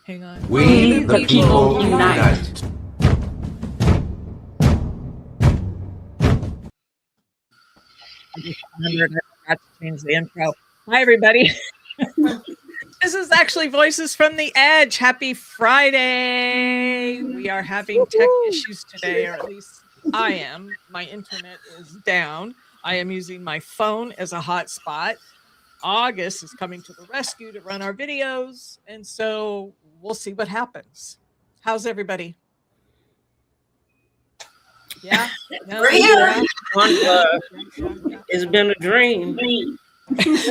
Hang on. We the people unite. I just remembered I forgot to change the intro. Hi, everybody. This is actually Voices from the Edge. Happy Friday. We are having tech issues today, or at least I am. My internet is down. I am using my phone as a hotspot. August is coming to the rescue to run our videos, and so we'll see what happens. How's everybody? Yeah, no, We're here. yeah. It's been a dream. It's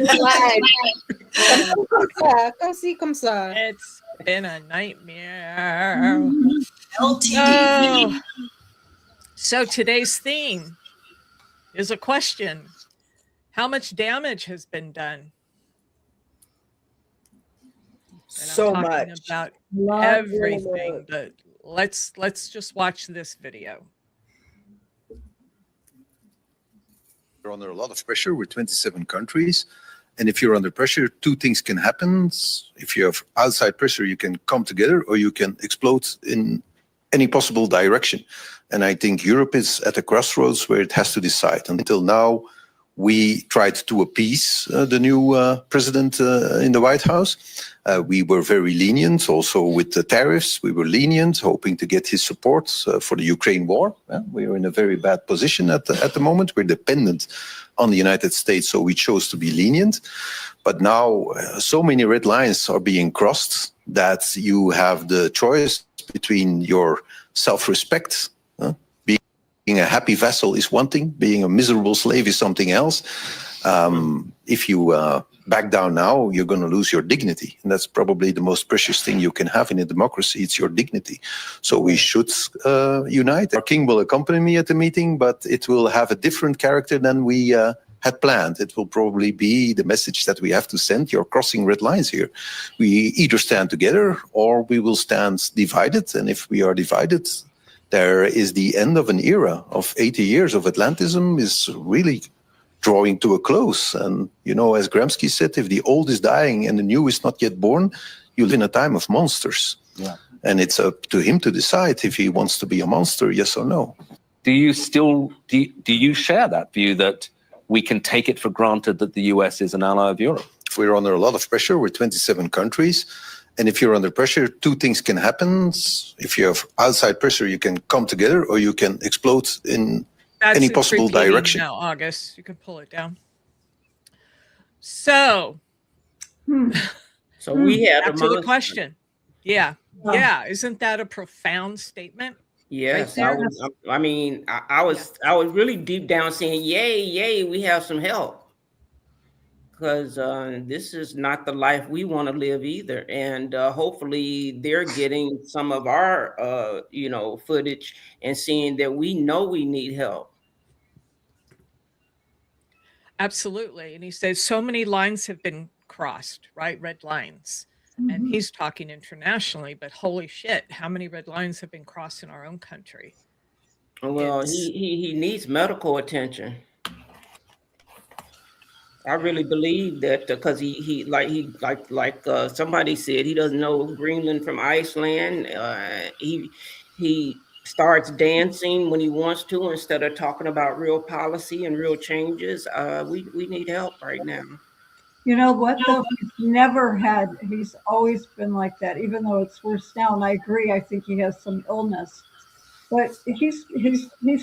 been a nightmare. LTD. So today's theme is a question. How much damage has been done? And So I'm talking much. about everything, but let's just watch this video. We're under a lot of pressure. We're 27 countries. And if you're under pressure, two things can happen. If you have outside pressure, you can come together or you can explode in any possible direction. And I think Europe is at a crossroads where it has to decide. Until now, we tried to appease the new president in the White House. We were very lenient also with the tariffs. We were lenient, hoping to get his support for the Ukraine war. We are in a very bad position at the moment. We're dependent on the United States, so we chose to be lenient. But now so many red lines are being crossed that you have the choice between your self-respect. Being a happy vassal is one thing. Being a miserable slave is something else. If you back down now, you're going to lose your dignity. And that's probably the most precious thing you can have in a democracy. It's your dignity. So we should unite. Our king will accompany me at the meeting, but it will have a different character than we had planned. It will probably be the message that we have to send. You're crossing red lines here. We either stand together or we will stand divided. And if we are divided, there is the end of an era of 80 years of Atlantism is really drawing to a close. And, you know, as Gramsci said, if the old is dying and the new is not yet born, you live in a time of monsters. Yeah. And it's up to him to decide if he wants to be a monster, yes or no. Do you share that view that we can take it for granted that the US is an ally of Europe? We're under a lot of pressure. We're 27 countries. And if you're under pressure, two things can happen. If you have outside pressure, you can come together or you can explode in any possible direction. Now, August, you can pull it down. So, So we had back to the question. Yeah. Isn't that a profound statement? Yes, Right I was really deep down saying, yay, we have some help. Because this is not the life we want to live either. And hopefully they're getting some of our, footage and seeing that we know we need help. Absolutely. And he says so many lines have been crossed, right? Red lines. Mm-hmm. And he's talking internationally, but holy shit, how many red lines have been crossed in our own country? Well, he needs medical attention. I really believe that because he somebody said, he doesn't know Greenland from Iceland. He starts dancing when he wants to instead of talking about real policy and real changes. We need help right now. You know what though? He's always been like that, even though it's worse now. And I agree. I think he has some illness, but he's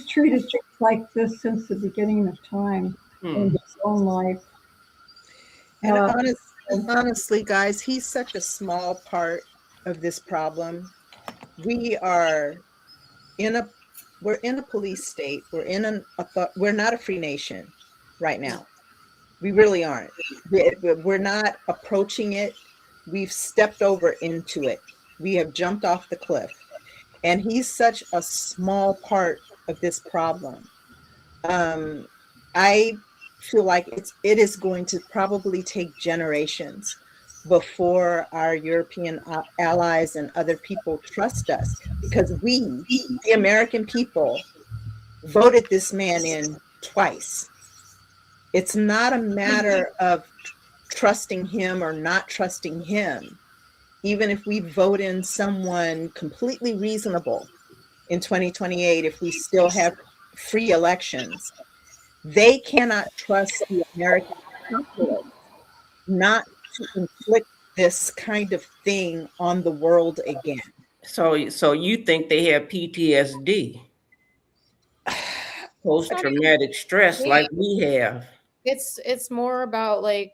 treated like this since the beginning of time in his own life. And honestly, guys, he's such a small part of this problem. We're in a police state. We're not a free nation right now. We really aren't. We're not approaching it. We've stepped over into it. We have jumped off the cliff. And he's such a small part of this problem. I feel like it is going to probably take generations before our European allies and other people trust us, because we, the American people, voted this man in twice. It's not a matter of trusting him or not trusting him. even if we vote in someone completely reasonable in 2028, if we still have free elections, they cannot trust the American populace not to inflict this kind of thing on the world again. So you think they have PTSD, post-traumatic stress, like we have? It's more about like,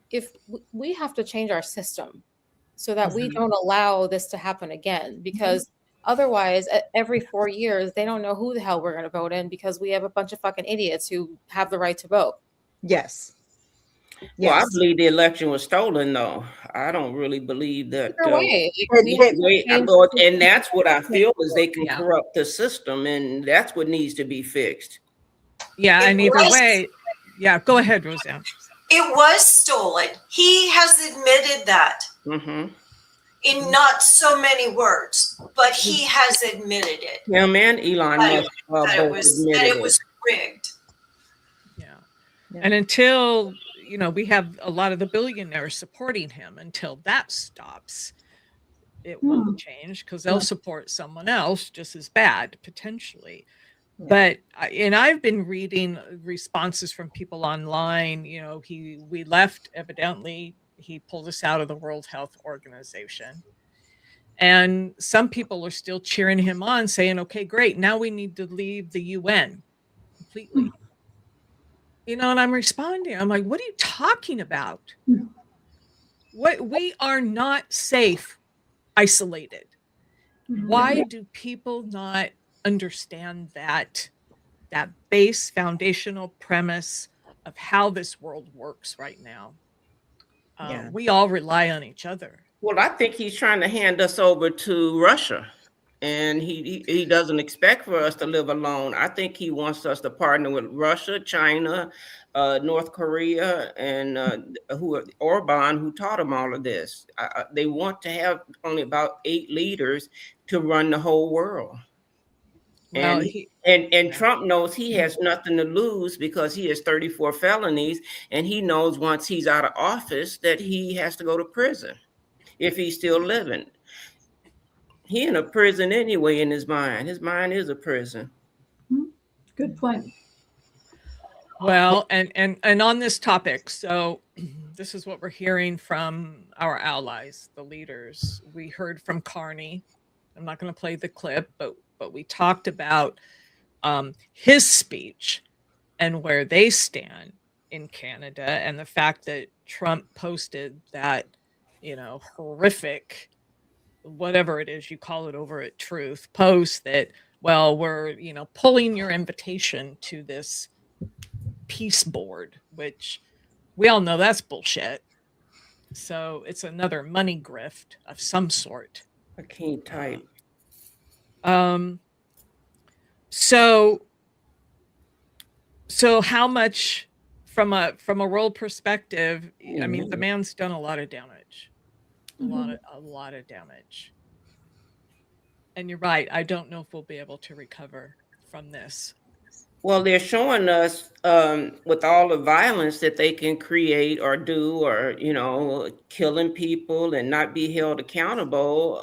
if we have to change our system so that we don't allow this to happen again, because otherwise every 4 years they don't know who the hell we're going to vote in, because we have a bunch of fucking idiots who have the right to vote. Yes. Well, I Yes. believe the election was stolen, though. I don't really believe that. Either way, And that's what I feel is they can Yeah. corrupt the system, and that's what needs to be fixed. Yeah, It and either was- way, yeah, go ahead, Roseanne. It was stolen. He has admitted that Mm-hmm. in not so many words, but he has admitted it. Him and Elon That Musk that both it admitted was rigged. Yeah. Yeah. And until, we have a lot of the billionaires supporting him, until that stops, it won't change, because they'll support someone else just as bad, potentially. Yeah. But and I've been reading responses from people online. We left, evidently he pulled us out of the World Health Organization, and some people are still cheering him on, saying, okay, great, now we need to leave the UN completely. And I'm responding, I'm like, what are you talking about? We are not safe isolated. Why do people not understand that base foundational premise of how this world works right now? Yeah. We all rely on each other. Well, I think he's trying to hand us over to Russia, and he doesn't expect for us to live alone. I think he wants us to partner with Russia, China, North Korea, and Orban, who taught him all of this. They want to have only about 8 leaders to run the whole world. Well, And Trump knows he has nothing to lose, because he has 34 felonies, and he knows once he's out of office that he has to go to prison if he's still living. He in a prison anyway in his mind. His mind is a prison. Good point. well, and on this topic, so this is what we're hearing from our allies, the leaders. We heard from Carney. I'm not going to play the clip, but we talked about his speech and where they stand in Canada, and the fact that Trump posted that, horrific, whatever it is you call it over at Truth, post that, well, we're, pulling your invitation to this peace board, which we all know that's bullshit. So it's another money grift of some sort. I can't type. So how much from a world perspective, I mean, the man's done a lot of damage. A lot of damage. And you're right, I don't know if we'll be able to recover from this. Well, they're showing us with all the violence that they can create or do, or, killing people and not be held accountable.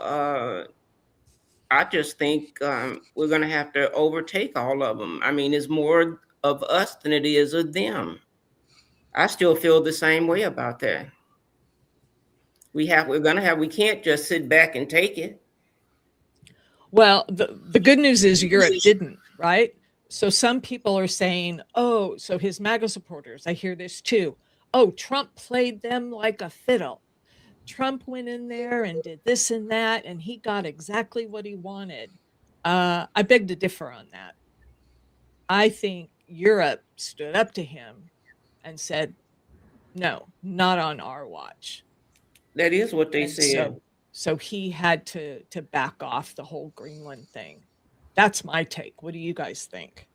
I just think we're going to have to overtake all of them. I mean, it's more of us than it is of them. I still feel the same way about that. We can't just sit back and take it. Well, the good news is Europe didn't, right? So some people are saying, oh, so his MAGA supporters, I hear this too. Oh, Trump played them like a fiddle. Trump went in there and did this and that, and he got exactly what he wanted. I beg to differ on that. I think Europe stood up to him and said, no, not on our watch. That is what they And said. so he had to back off the whole Greenland thing. That's my take. What do you guys think?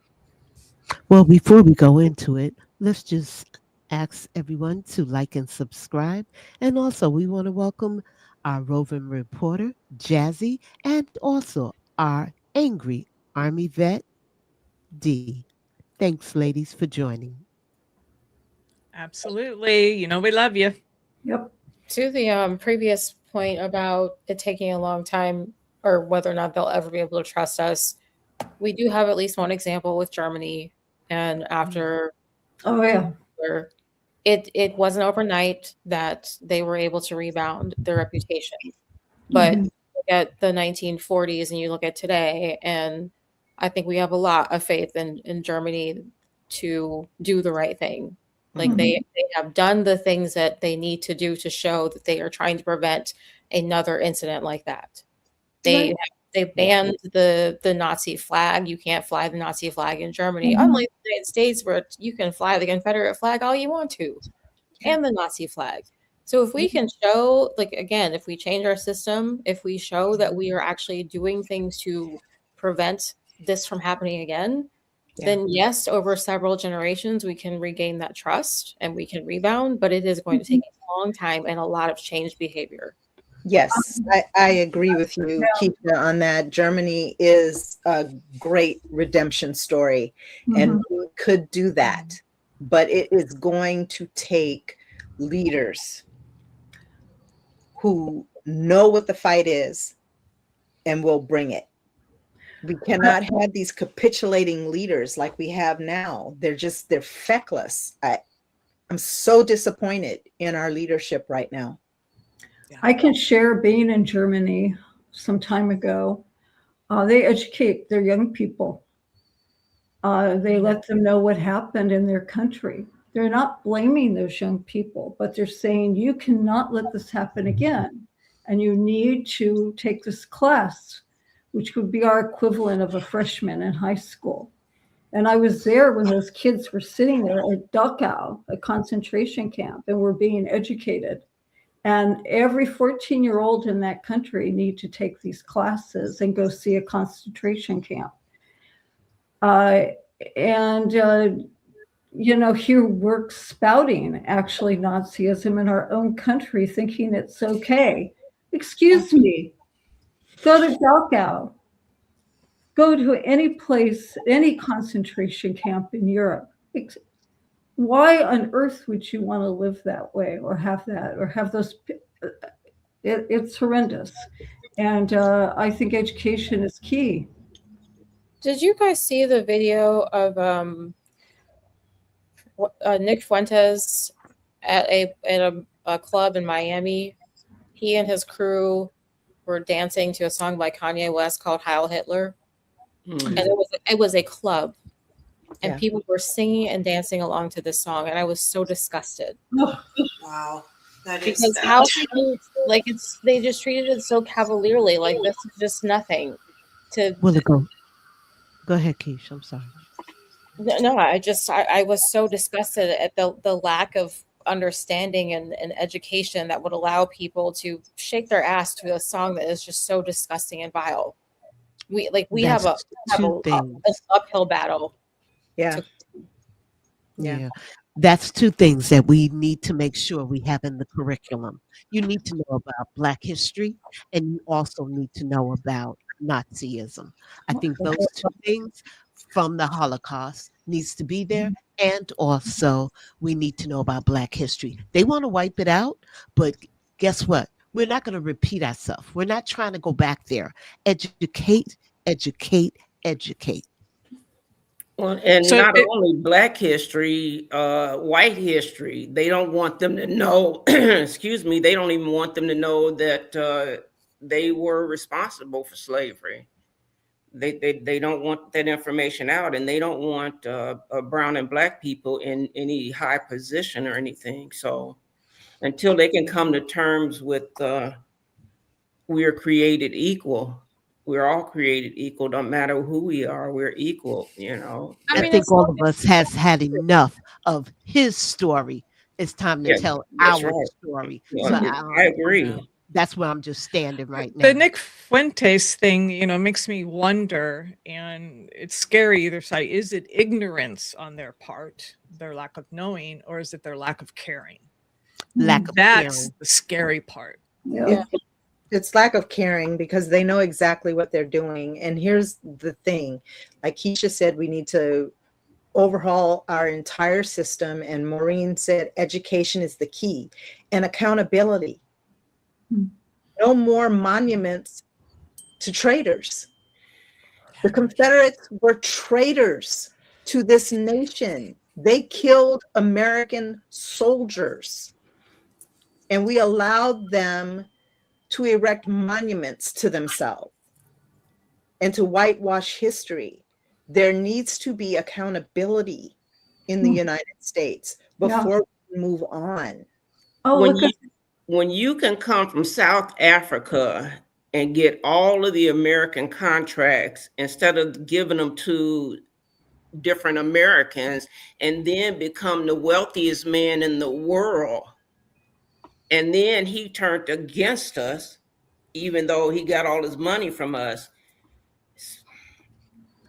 Well, before we go into it, let's just ask everyone to like and subscribe. And also, we want to welcome our roving reporter, Jazzy, and also our angry Army vet, D. Thanks, ladies, for joining. Absolutely. We love you. Yep. To the previous point about it taking a long time or whether or not they'll ever be able to trust us, we do have at least one example with Germany. And after Oh yeah. it wasn't overnight that they were able to rebound their reputation. But Mhm. look at the 1940s and you look at today, and I think we have a lot of faith in Germany to do the right thing. Like they have done the things that they need to do to show that they are trying to prevent another incident like that. They they banned the Nazi flag. You can't fly the Nazi flag in Germany, unlike the United States, where you can fly the Confederate flag all you want to, and the Nazi flag. So if we can show, like, again, if we change our system, if we show that we are actually doing things to prevent this from happening again, then yes, over several generations, we can regain that trust and we can rebound, but it is going to take a long time and a lot of changed behavior. Yes, I agree with you, Keisha, on that. Germany is a great redemption story, and we could do that, but it is going to take leaders who know what the fight is and will bring it. We cannot have these capitulating leaders like we have now. They're feckless. I'm so disappointed in our leadership right now. I can share being in Germany some time ago. They educate their young people. They let them know what happened in their country. They're not blaming those young people, but they're saying, you cannot let this happen again. And you need to take this class, which would be our equivalent of a freshman in high school. And I was there when those kids were sitting there at Dachau, a concentration camp, and were being educated. And every 14-year-old in that country need to take these classes and go see a concentration camp. Here we're spouting actually Nazism in our own country, thinking it's okay. Excuse me, go to Dachau, go to any place, any concentration camp in Europe. Why on earth would you want to live that way or have that or have those? It's horrendous. And I think education is key. Did you guys see the video of Nick Fuentes at a club in Miami? He and his crew were dancing to a song by Kanye West called Heil Hitler. And it was a club. And people were singing and dancing along to this song, and I was so disgusted. Wow, that is because bad. how people they just treated it so cavalierly, like this is just nothing. Go ahead, Keisha. I'm sorry. No, I was so disgusted at the lack of understanding and education that would allow people to shake their ass to a song that is just so disgusting and vile. We have an uphill battle. Yeah. That's two things that we need to make sure we have in the curriculum. You need to know about Black history, and you also need to know about Nazism. I think those two things from the Holocaust needs to be there. And also we need to know about Black history. They want to wipe it out, but guess what? We're not going to repeat ourselves. We're not trying to go back there. Educate, educate, educate. Well, and so not only Black history, white history. They don't want them to know, excuse me, they don't even want them to know that they were responsible for slavery. They don't want that information out, and they don't want brown and Black people in any high position or anything. So until they can come to terms with we are created equal. We're all created equal. Don't matter who we are, we're equal, I think all of us has had enough of his story. It's time to tell our story. So I agree. That's where I'm just standing right now. The Nick Fuentes thing, makes me wonder, and it's scary either side. Is it ignorance on their part, their lack of knowing, or is it their lack of caring? That's the scary part. Yeah. It's lack of caring because they know exactly what they're doing. And here's the thing, like Keisha said, we need to overhaul our entire system. And Maureen said, education is the key, and accountability. No more monuments to traitors. The Confederates were traitors to this nation. They killed American soldiers, and we allowed them to erect monuments to themselves and to whitewash history. There needs to be accountability in the United States before we move on. Oh, When you can come from South Africa and get all of the American contracts instead of giving them to different Americans, and then become the wealthiest man in the world, and then he turned against us, even though he got all his money from us.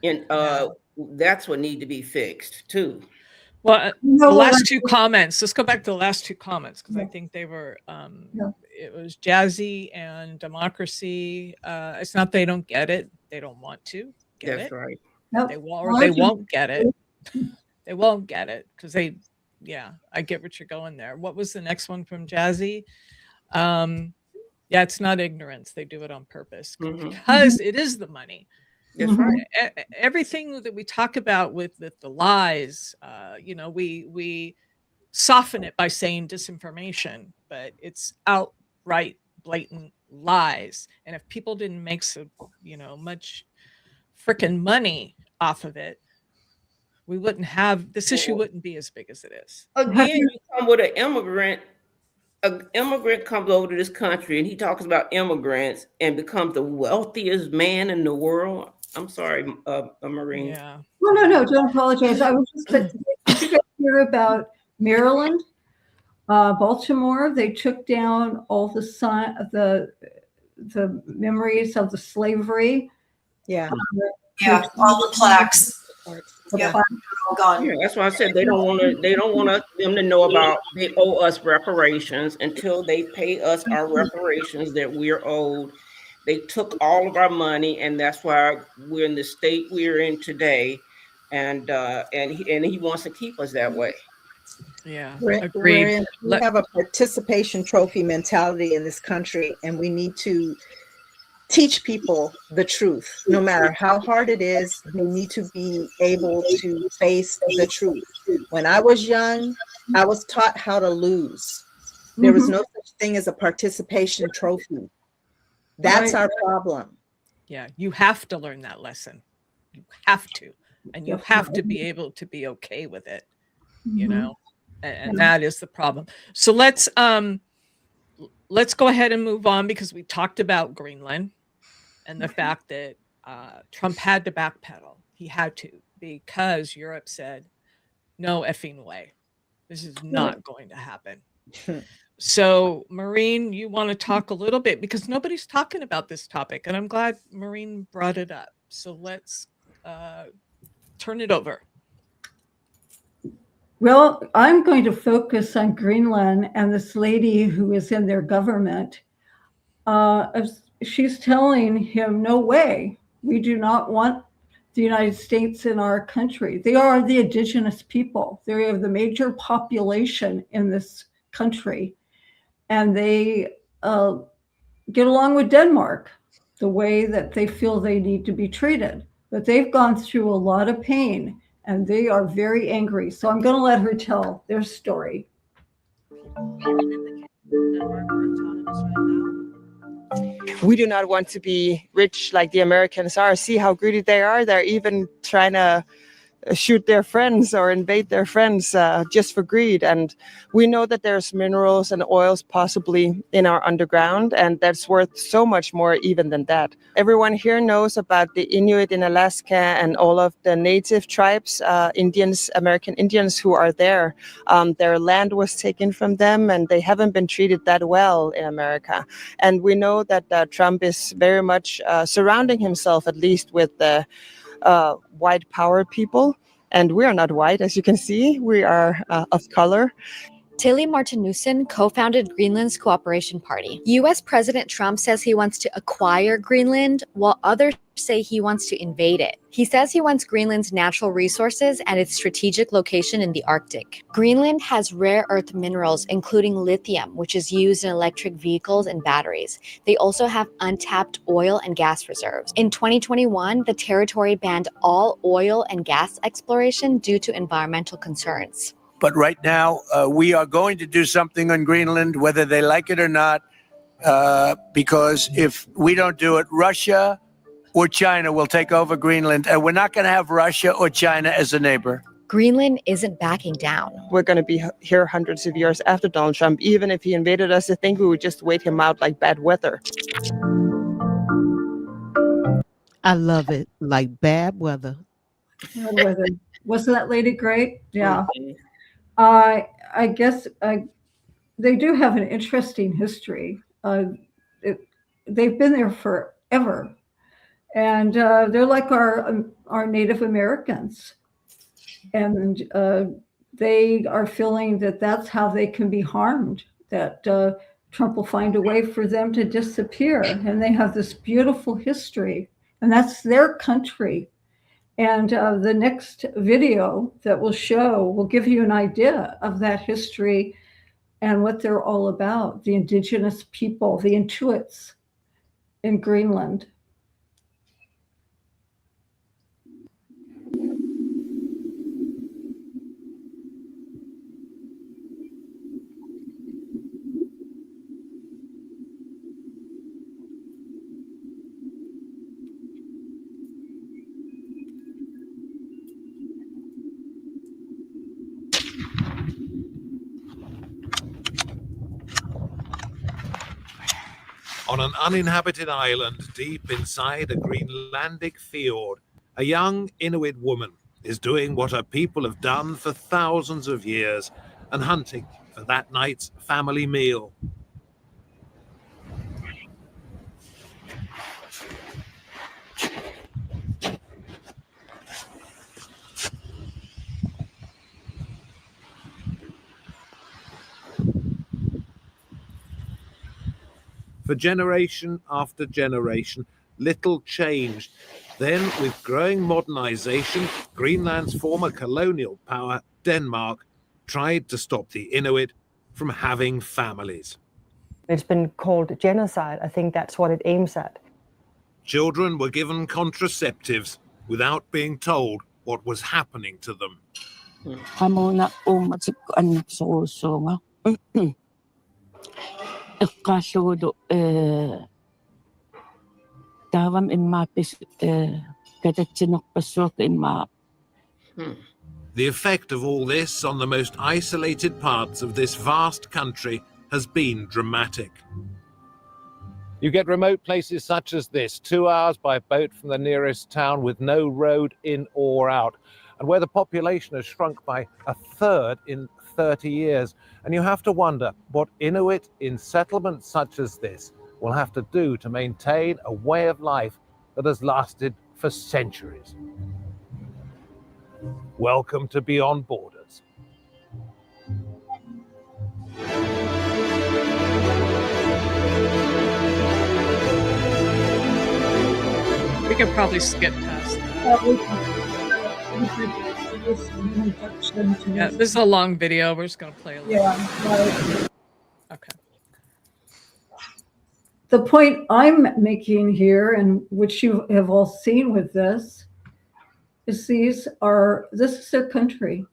And that's what need to be fixed too. Well, the last two comments, let's go back to the last two comments, because I think they were, it was Jazzy and Democracy. It's not they don't get it. They don't want to get it. That's right. They won't get it. They won't get it because I get what you're going there. What was the next one from Jazzy? It's not ignorance. They do it on purpose because it is the money. That's right. Everything that we talk about with the lies, we soften it by saying disinformation, but it's outright blatant lies. And if people didn't make much freaking money off of it, we wouldn't have this issue. Wouldn't be as big as it is. Again, you come with an immigrant comes over to this country and he talks about immigrants and becomes the wealthiest man in the world. I'm sorry, Maureen. Yeah. No, don't apologize. I was just did you guys hear about Maryland, Baltimore? They took down all the memories of the slavery. Yeah. All the plaques. All gone. Yeah, that's why I said they don't want them to know about. They owe us reparations until they pay us our reparations that we're owed. They took all of our money, and that's why we're in the state we're in today. And he wants to keep us that way. Yeah, agreed. We have a participation trophy mentality in this country, and we need to teach people the truth. No matter how hard it is, they need to be able to face the truth. When I was young, I was taught how to lose. There was no such thing as a participation trophy. That's our problem. Yeah, you have to learn that lesson. You have to. And you have to be able to be okay with it, and that is the problem. So let's go ahead and move on, because we talked about Greenland and the fact that Trump had to backpedal. He had to, because Europe said, no effing way. This is not going to happen. So, Maureen, you want to talk a little bit, because nobody's talking about this topic, and I'm glad Maureen brought it up. So let's turn it over. Well, I'm going to focus on Greenland and this lady who is in their government. She's telling him, no way, we do not want the United States in our country. They are the indigenous people. They are the major population in this country. And they get along with Denmark the way that they feel they need to be treated. But they've gone through a lot of pain, and they are very angry. So I'm going to let her tell their story. We do not want to be rich like the Americans are. See how greedy they are. They're even trying to shoot their friends or invade their friends just for greed. And we know that there's minerals and oils possibly in our underground, and that's worth so much more even than that. Everyone here knows about the Inuit in Alaska and all of the native tribes, Indians, American Indians who are there. Their land was taken from them, and they haven't been treated that well in America. And we know that Trump is very much surrounding himself, at least with the white power people, and we are not white, as you can see. We are of color, Tilly Martinussen co-founded Greenland's Cooperation Party. US President Trump says he wants to acquire Greenland, while others say he wants to invade it. He says he wants Greenland's natural resources and its strategic location in the Arctic. Greenland has rare earth minerals, including lithium, which is used in electric vehicles and batteries. They also have untapped oil and gas reserves. In 2021, the territory banned all oil and gas exploration due to environmental concerns. But right now, we are going to do something on Greenland, whether they like it or not, because if we don't do it, Russia or China will take over Greenland, and we're not going to have Russia or China as a neighbor. Greenland isn't backing down. We're going to be here hundreds of years after Donald Trump. Even if he invaded us, I think we would just wait him out like bad weather. I love it. Like bad weather. Bad weather. Wasn't that lady great? Yeah. I guess they do have an interesting history. They've been there forever, and they're like our Native Americans, and they are feeling that that's how they can be harmed. That Trump will find a way for them to disappear, and they have this beautiful history, and that's their country. And the next video that we'll show will give you an idea of that history and what they're all about, the Indigenous people, the Inuits in Greenland. On an uninhabited island deep inside a Greenlandic fjord, a young Inuit woman is doing what her people have done for thousands of years and hunting for that night's family meal. For generation after generation, little changed. Then, with growing modernization, Greenland's former colonial power, Denmark, tried to stop the Inuit from having families. It's been called genocide. I think that's what it aims at. Children were given contraceptives without being told what was happening to them. The effect of all this on the most isolated parts of this vast country has been dramatic. You get remote places such as this, 2 hours by boat from the nearest town with no road in or out, and where the population has shrunk by a third in 30 years. And you have to wonder what Inuit in settlements such as this will have to do to maintain a way of life that has lasted for centuries. Welcome to Beyond Borders. We could probably skip past that. Yeah, this is a long video. We're just going to play a little. Yeah. Okay. The point I'm making here, and which you have all seen with this, is this is their country,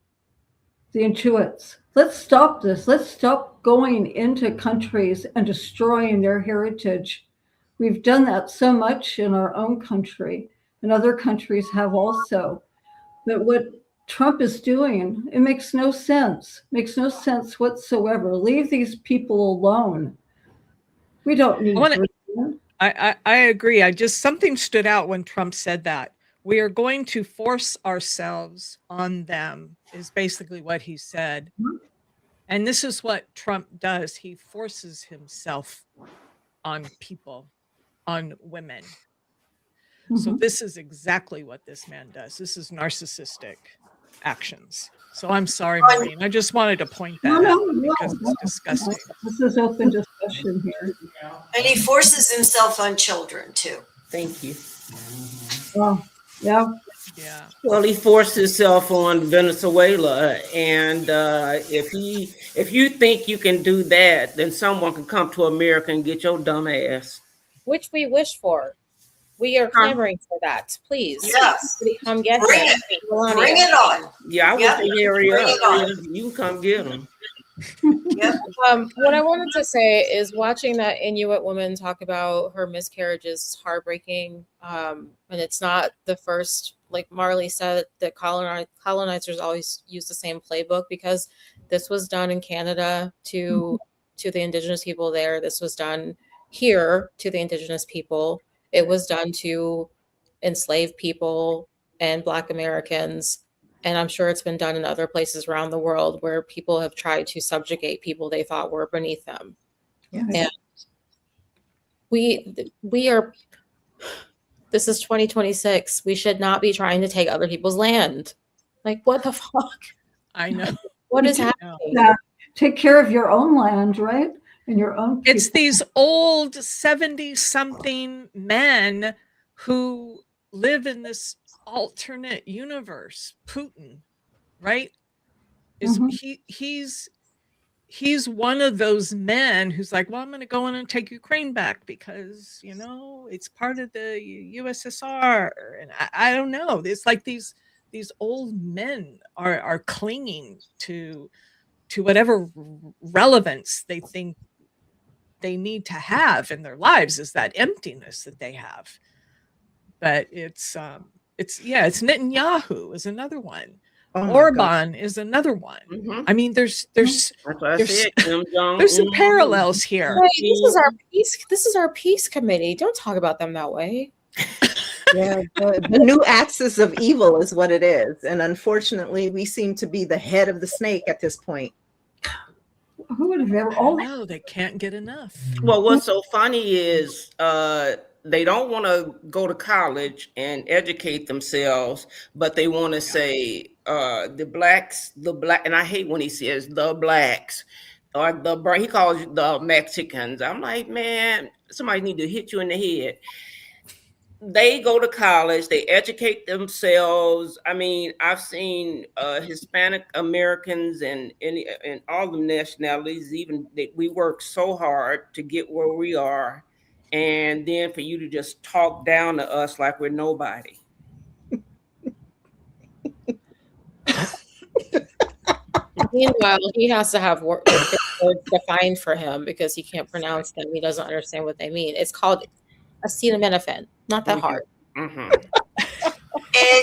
the Inuits. Let's stop this. Let's stop going into countries and destroying their heritage. We've done that so much in our own country, and other countries have also. But what Trump is doing, it makes no sense. Makes no sense whatsoever. Leave these people alone. We don't need. I agree. Something stood out when Trump said that. We are going to force ourselves on them, is basically what he said. And this is what Trump does. He forces himself on people, on women. So this is exactly what this man does. This is narcissistic. actions. So I'm sorry, Maureen. I just wanted to point that out because it's disgusting. This is open discussion here. And he forces himself on children too. Thank you. Well, yeah. Yeah. Well, he forced himself on Venezuela, and if you think you can do that, then someone can come to America and get your dumb ass. Which we wish for. We are clamoring for that. Please. Yes. Come get Bring him. it. Bring it on. Yeah, I Yep. want to hurry Bring up. it on. You can come get them. Yep. What I wanted to say is watching that Inuit woman talk about her miscarriages is heartbreaking. And it's not the first, like Marley said, that colonizers always use the same playbook, because this was done in Canada to the Indigenous people there. This was done here to the Indigenous people. It was done to enslaved people and Black Americans. And I'm sure it's been done in other places around the world where people have tried to subjugate people they thought were beneath them. Yes. And we are, this is 2026. We should not be trying to take other people's land. Like, what the fuck? I know. What is happening? Yeah. Take care of your own land, right? And your own people. It's these old 70-something men who live in this alternate universe. Putin, right? He's one of those men who's like, well, I'm going to go in and take Ukraine back because, you know, it's part of the USSR. And I don't know. It's like these old men are clinging to whatever relevance they think they need to have in their lives, is that emptiness that they have. But it's Netanyahu is another one. Oh Orban is another one. Mm-hmm. I mean, there's some parallels here. Hey, this is our peace committee. Don't talk about them that way. Yeah, the new axis of evil is what it is. And unfortunately, we seem to be the head of the snake at this point. Who would have ever? No, they can't get enough. Well, what's so funny is they don't want to go to college and educate themselves, but they want to say the black, and I hate when he says the blacks, or he calls the Mexicans. I'm like, man, somebody need to hit you in the head. They go to college, they educate themselves. I mean, I've seen Hispanic Americans and all the nationalities, even we work so hard to get where we are. And then for you to just talk down to us like we're nobody. Meanwhile, he has to have words defined for him because he can't pronounce them. He doesn't understand what they mean. It's called acetaminophen. Not that hard. Mm-hmm.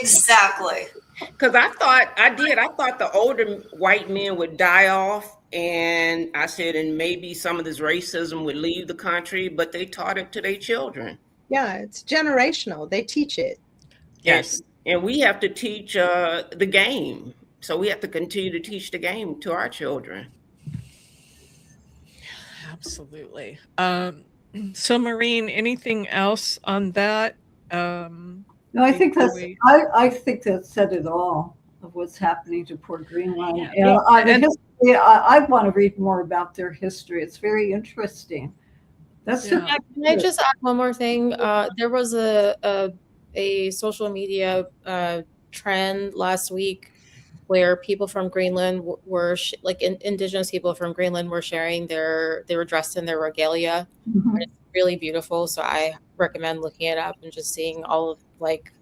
Exactly. Because I thought the older white men would die off, and I said, and maybe some of this racism would leave the country, but they taught it to their children. Yeah, it's generational. They teach it. Yes. And we have to teach the game. So we have to continue to teach the game to our children. Absolutely. So, Maureen, anything else on that? No, I think I think that said it all of what's happening to poor Greenland. Yeah. I want to read more about their history. It's very interesting. Can I just add one more thing? There was a social media trend last week where people from Greenland were Indigenous people from Greenland were sharing they were dressed in their regalia. Mm-hmm. And it's really beautiful. So I recommend looking it up and just seeing all of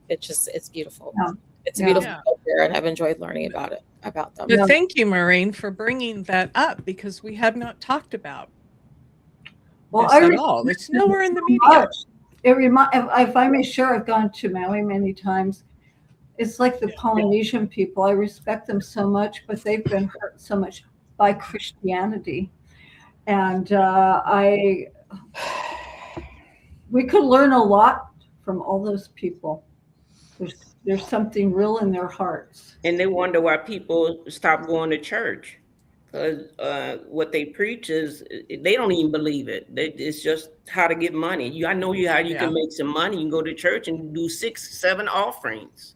it's beautiful. Yeah. It's a beautiful culture, and I've enjoyed learning about them. But thank you, Maureen, for bringing that up because we had not talked about this at all. It's nowhere in the media. If I may share, I've gone to Maui many times. It's like the Polynesian people. I respect them so much, but they've been hurt so much by Christianity. And we could learn a lot from all those people. There's something real in their hearts. And they wonder why people stop going to church. Because what they preach is, they don't even believe it. It's just how to get money. I know how you can make some money. You can go to church and do 6-7 offerings.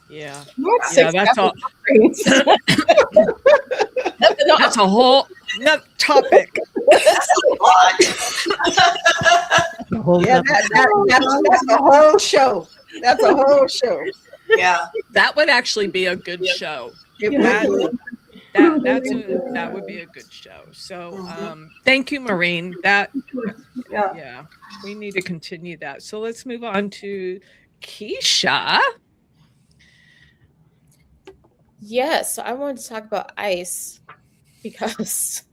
Yeah. Not Yeah, 6 that's all. Marines. That's a whole nother topic. That's a lot. A whole Yeah, nother- that's a whole show. That's a whole show. Yeah. That would actually be a good show. It Yeah. would. That would be a good show. So thank you, Maureen. That Yeah. yeah, we need to continue that. So let's move on to Keisha. Yes, so I wanted to talk about ICE because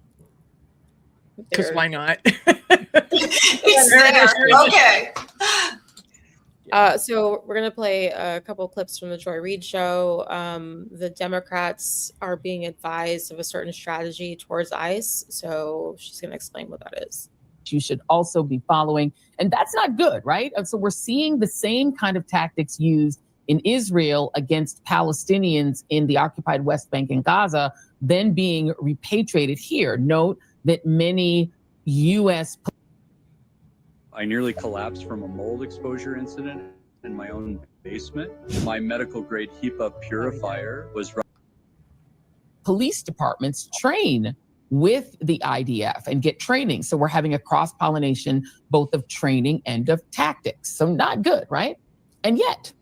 Why not? It's there. Okay. So we're gonna play a couple clips from the Joy Reid show. The Democrats are being advised of a certain strategy towards ICE, so she's gonna explain what that is. You should also be following, and that's not good, right? So we're seeing the same kind of tactics used in Israel against Palestinians in the occupied West Bank and Gaza, then being repatriated here. Note that many U.S. I nearly collapsed from a mold exposure incident in my own basement. My medical grade HEPA purifier was police departments train with the IDF and get training. So we're having a cross-pollination both of training and of tactics. So not good, right? And yet,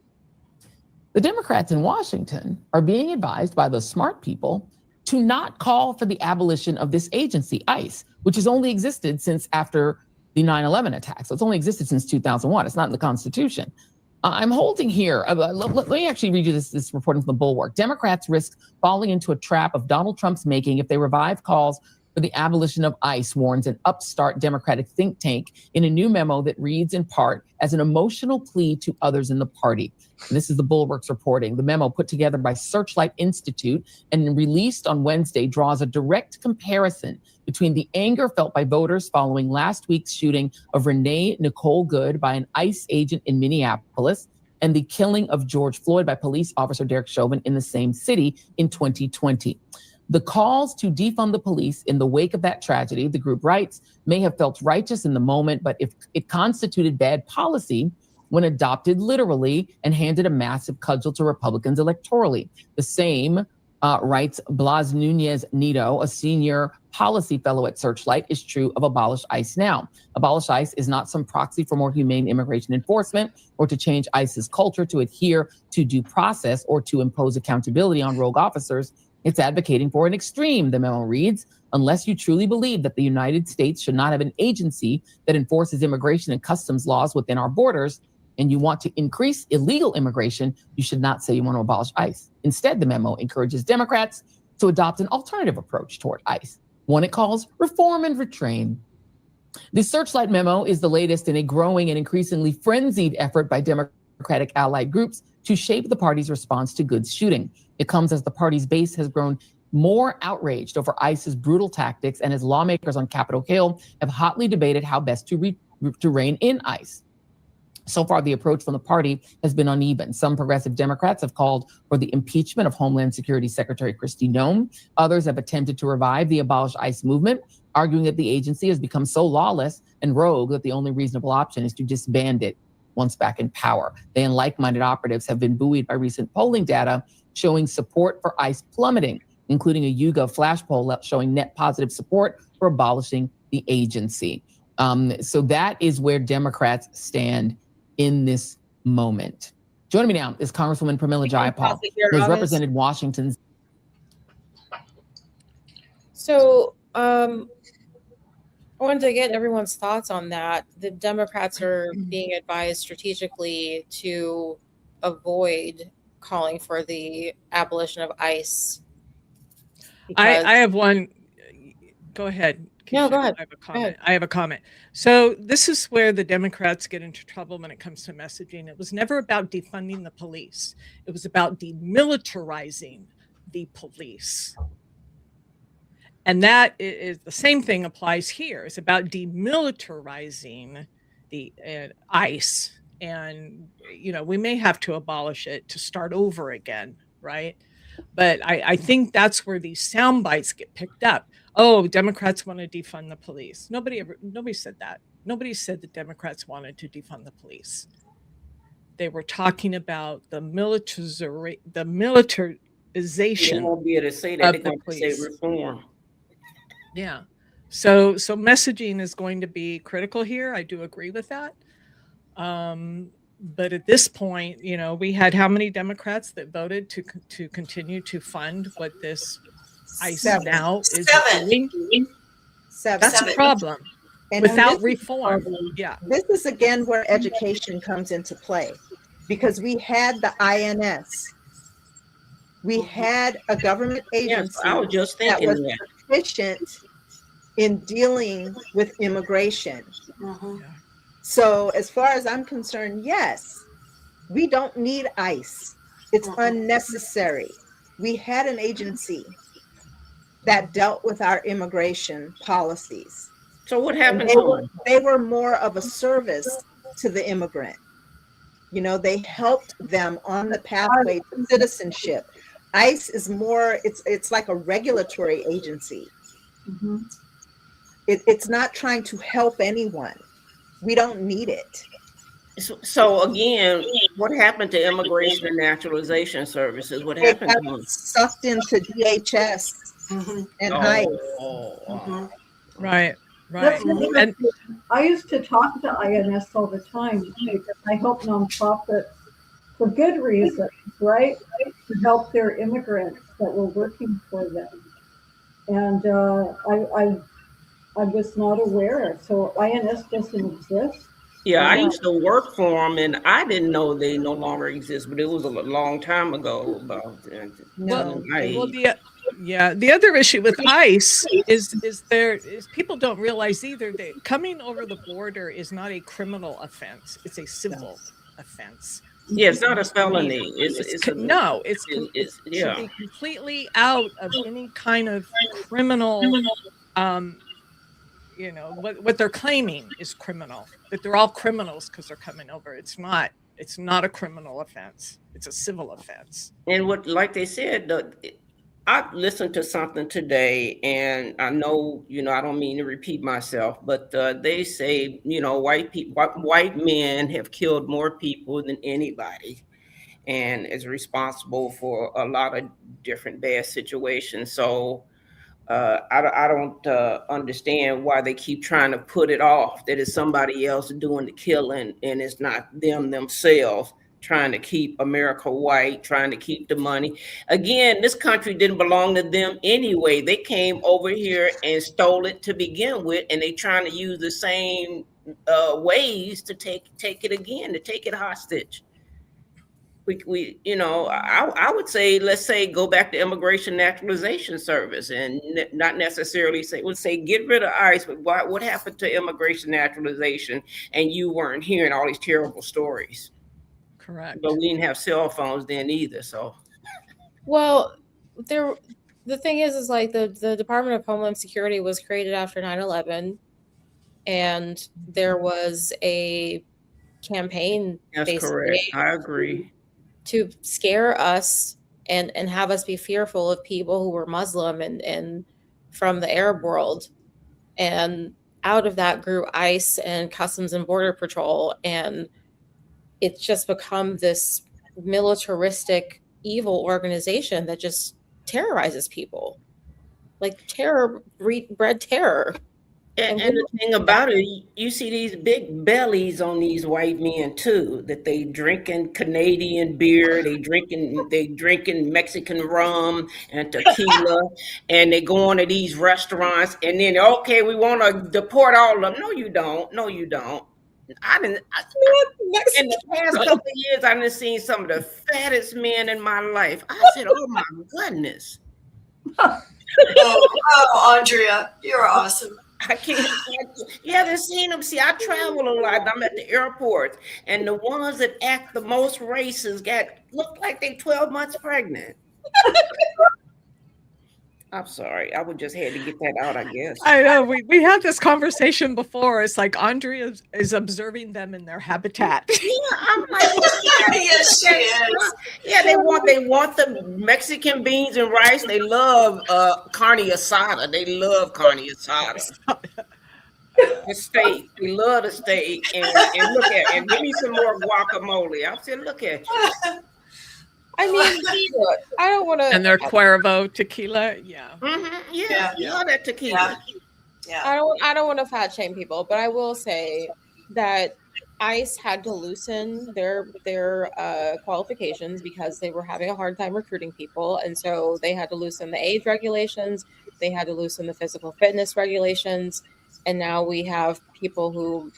the Democrats in Washington are being advised by those smart people to not call for the abolition of this agency, ICE, which has only existed since after the 9/11 attacks. So it's only existed since 2001. It's not in the Constitution. I'm holding here. Let me actually read you this reporting from the Bulwark. Democrats risk falling into a trap of Donald Trump's making if they revive calls for the abolition of ICE, warns an upstart Democratic think tank in a new memo that reads in part as an emotional plea to others in the party. And this is the Bulwark's reporting. The memo put together by Searchlight Institute and released on Wednesday draws a direct comparison between the anger felt by voters following last week's shooting of Renee Nicole Good by an ICE agent in Minneapolis and the killing of George Floyd by police officer Derek Chauvin in the same city in 2020. The calls to defund the police in the wake of that tragedy, the group writes, may have felt righteous in the moment, but if it constituted bad policy when adopted literally and handed a massive cudgel to Republicans electorally. The same, writes Blas Nunez Nito, a senior policy fellow at Searchlight, is true of Abolish ICE Now. Abolish ICE is not some proxy for more humane immigration enforcement or to change ICE's culture to adhere to due process or to impose accountability on rogue officers. It's advocating for an extreme, the memo reads, unless you truly believe that the United States should not have an agency that enforces immigration and customs laws within our borders, and you want to increase illegal immigration, you should not say you want to abolish ICE. Instead, the memo encourages Democrats to adopt an alternative approach toward ICE, one it calls reform and retrain. The Searchlight memo is the latest in a growing and increasingly frenzied effort by Democratic allied groups to shape the party's response to Good's shooting. It comes as the party's base has grown more outraged over ICE's brutal tactics and as lawmakers on Capitol Hill have hotly debated how best to rein in ICE. So far, the approach from the party has been uneven. Some progressive Democrats have called for the impeachment of Homeland Security Secretary Kristi Noem. Others have attempted to revive the Abolish ICE movement, arguing that the agency has become so lawless and rogue that the only reasonable option is to disband it once back in power. They and like-minded operatives have been buoyed by recent polling data showing support for ICE plummeting, including a YouGov flash poll showing net positive support for abolishing the agency. So that is where Democrats stand in this moment. Joining me now is Congresswoman Pramila Jayapal, who has represented Washington's. So I wanted to get everyone's thoughts on that. The Democrats are being advised strategically to avoid calling for the abolition of ICE. I have one. Go ahead. No, go ahead. I have a comment. I have a comment. So this is where the Democrats get into trouble when it comes to messaging. It was never about defunding the police. It was about demilitarizing the police. And that is the same thing applies here. It's about demilitarizing the ICE. And, you know, we may have to abolish it to start over again, right? But I think that's where these sound bites get picked up. Oh, Democrats want to defund the police. Nobody said that. Nobody said that Democrats wanted to defund the police. they were talking about the They militarization won't be able to say that. They're of the going to say police. reform. Yeah. So messaging is going to be critical here. I do agree with that. But at this point, you know, we had how many Democrats that voted to continue to fund what this ICE Seven. now is Seven. doing? Seven. That's a problem. And Without this reform. Yeah. This is again where education comes into play, because we had the INS. We had a government agency I was just that thinking was that. efficient in dealing with immigration. Mhm. So as far as I'm concerned, yes, we don't need ICE. It's unnecessary. We had an agency that dealt with our immigration policies. So what And happened they to were, them? they were more of a service to the immigrant. You know, they helped them on the pathway to citizenship. ICE is more, it's like a regulatory agency. It's not trying to help anyone. We don't need it. So again, what happened to Immigration and Naturalization Services? What It happened to got them? sucked into DHS and ICE. Right. That's Right. And interesting. I used to talk to INS all the time because I help nonprofits for good reasons, right? To help their immigrants that were working for them. And I was not aware. So INS doesn't exist. Yeah, I used to work for them, and I didn't know they no longer exist. But it was a long time ago. About the other issue with ICE is people don't realize either that coming over the border is not a criminal offense; it's a civil offense. Yeah, it's not a felony. It's should be completely out of any kind of criminal. You know what they're claiming is criminal. That they're all criminals because they're coming over. It's not. It's not a criminal offense. It's a civil offense. And what, like they said, I listened to something today, and I know, you know, I don't mean to repeat myself, but they say, you know, white men have killed more people than anybody, and is responsible for a lot of different bad situations. So I don't understand why they keep trying to put it off that it's somebody else doing the killing, and it's not them themselves trying to keep America white, trying to keep the money. Again, this country didn't belong to them anyway. They came over here and stole it to begin with, and they trying to use the same ways to take it again, to take it hostage. We you know, I would say, let's say, go back to Immigration Naturalization Service, and not necessarily say get rid of ICE, but what happened to Immigration Naturalization? And you weren't hearing all these terrible stories. Correct. But we didn't have cell phones then either. So, well, the thing is like the Department of Homeland Security was created after 9/11, and there was a campaign. That's correct. I agree. To scare us and have us be fearful of people who were Muslim and from the Arab world. And out of that grew ICE and Customs and Border Patrol. And it's just become this militaristic, evil organization that just terrorizes people. Like terror bred terror. And the thing about it, you see these big bellies on these white men too, that they drinking Canadian beer, they drinking Mexican rum and tequila, and they go on to these restaurants, and then, okay, we want to deport all of them. No, you don't. No, you don't. In the past couple of years, I've seen some of the fattest men in my life. I said, oh my goodness. Oh, Andrea, you're awesome. I can't. You haven't seen them. See, I travel a lot. I'm at the airport, and the ones that act the most racist look like they 12 months pregnant. I'm sorry. I would just had to get that out, I guess. I know. We had this conversation before. It's like Andrea is observing them in their habitat. Yeah, I'm like, yes, she is. Yeah, they want the Mexican beans and rice. They love carne asada. They love carne asada. the steak. We love the steak. And look at and give me some more guacamole. I said, look at you. I mean, look, I don't want to. And their Cuervo tequila. Yeah. Yeah. Love that tequila. Yeah. I don't want to fat shame people, but I will say that ICE had to loosen their qualifications because they were having a hard time recruiting people, and so they had to loosen the age regulations. They had to loosen the physical fitness regulations, and now we have people who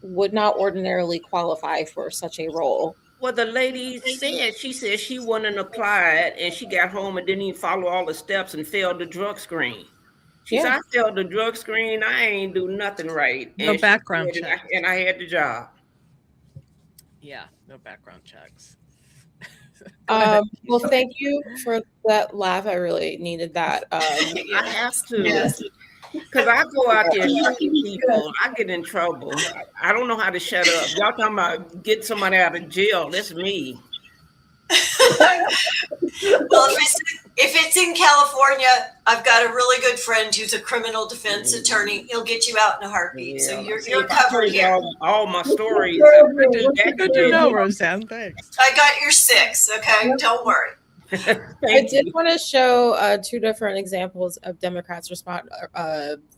would not ordinarily qualify for such a role. Well, the lady said she wouldn't apply it, and she got home and didn't even follow all the steps and failed the drug screen. She said, I failed the drug screen. I ain't do nothing right. No background check. And I had the job. Yeah, no background checks. Well, thank you for that laugh. I really needed that. I have to. Because I go out there shooting people, I get in trouble. I don't know how to shut up. Y'all talking about get somebody out of jail. That's me. Well, if it's in California, I've got a really good friend who's a criminal defense attorney. He'll get you out in a heartbeat. So you're covered here. All my stories. Good to know, Roseanne. Thanks. I got your 6. Okay, don't worry. I did want to show 2 different examples of Democrats' response,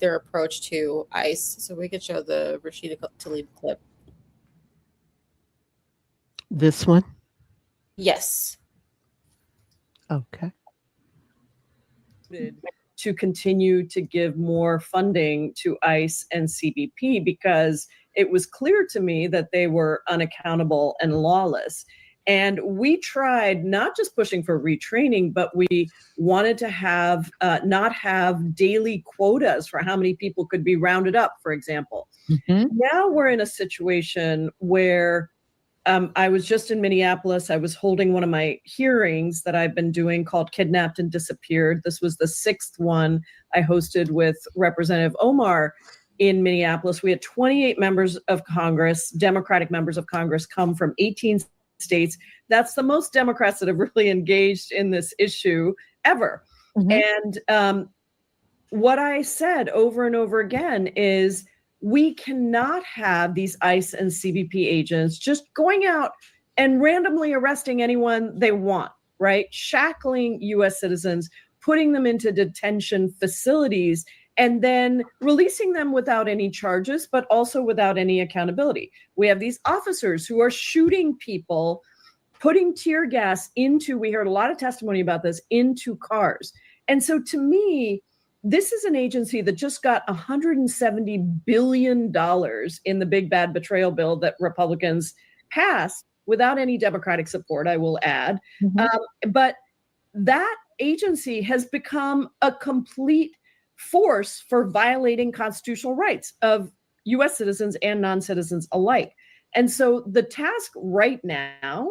their approach to ICE. So we could show the Rashida Tlaib clip. This one? Yes. Okay. To continue to give more funding to ICE and CBP because it was clear to me that they were unaccountable and lawless. And we tried not just pushing for retraining, but we wanted to have not have daily quotas for how many people could be rounded up, for example. Now we're in a situation where I was just in Minneapolis. I was holding one of my hearings that I've been doing called Kidnapped and Disappeared. This was the 6th one I hosted with Representative Omar in Minneapolis. We had 28 members of Congress, Democratic members of Congress, come from 18 states. That's the most Democrats that have really engaged in this issue ever. And what I said over and over again is we cannot have these ICE and CBP agents just going out and randomly arresting anyone they want, right? Shackling US citizens, putting them into detention facilities, and then releasing them without any charges, but also without any accountability. We have these officers who are shooting people, putting tear gas into, we heard a lot of testimony about this, into cars. And so to me, this is an agency that just got $170 billion in the big bad betrayal bill that Republicans passed without any Democratic support, I will add. But that agency has become a complete force for violating constitutional rights of US citizens and non-citizens alike. And so the task right now,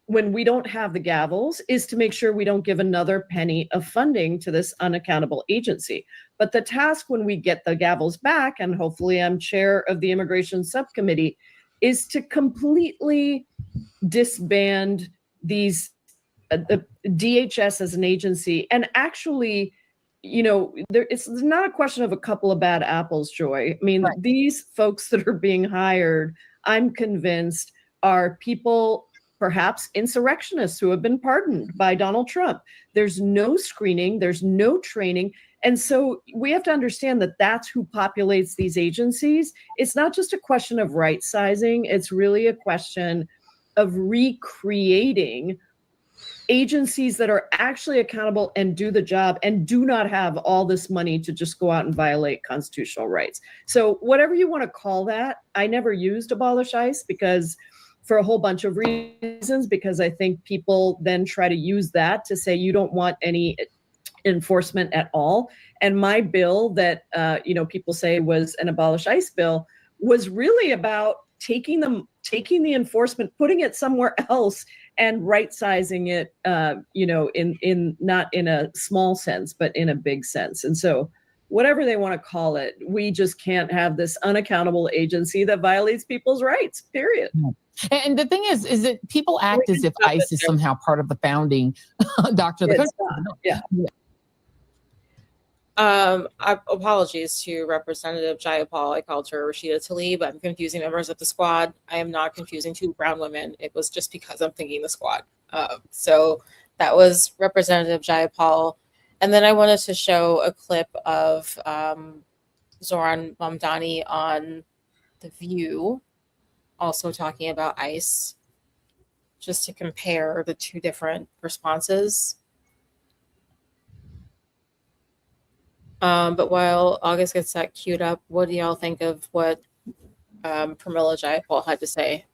when we don't have the gavels, is to make sure we don't give another penny of funding to this unaccountable agency. But the task when we get the gavels back, and hopefully I'm chair of the immigration subcommittee, is to completely disband these the DHS as an agency. And actually, you know, it's not a question of a couple of bad apples, Joy. I mean, these folks that are being hired, I'm convinced, are people, perhaps insurrectionists who have been pardoned by Donald Trump. There's no screening, there's no training. And so we have to understand that that's who populates these agencies. It's not just a question of right sizing, it's really a question of recreating agencies that are actually accountable and do the job and do not have all this money to just go out and violate constitutional rights. So whatever you want to call that, I never used abolish ICE because for a whole bunch of reasons, because I think people then try to use that to say you don't want any enforcement at all. And my bill that, people say was an abolish ICE bill was really about taking the enforcement, putting it somewhere else and right-sizing it, in not in a small sense, but in a big sense. And so whatever they want to call it, we just can't have this unaccountable agency that violates people's rights, period. And the thing is that people act as if ICE is somehow part of the founding doctrine of the country. Yeah. Apologies to Representative Jayapal. I called her Rashida Tlaib. I'm confusing members of the squad. I am not confusing two brown women. It was just because I'm thinking the squad. So that was Representative Jayapal. And then I wanted to show a clip of Zoran Mamdani on The View, also talking about ICE, just to compare the two different responses. But while August gets that queued up, what do y'all think of what Pramila Jayapal had to say?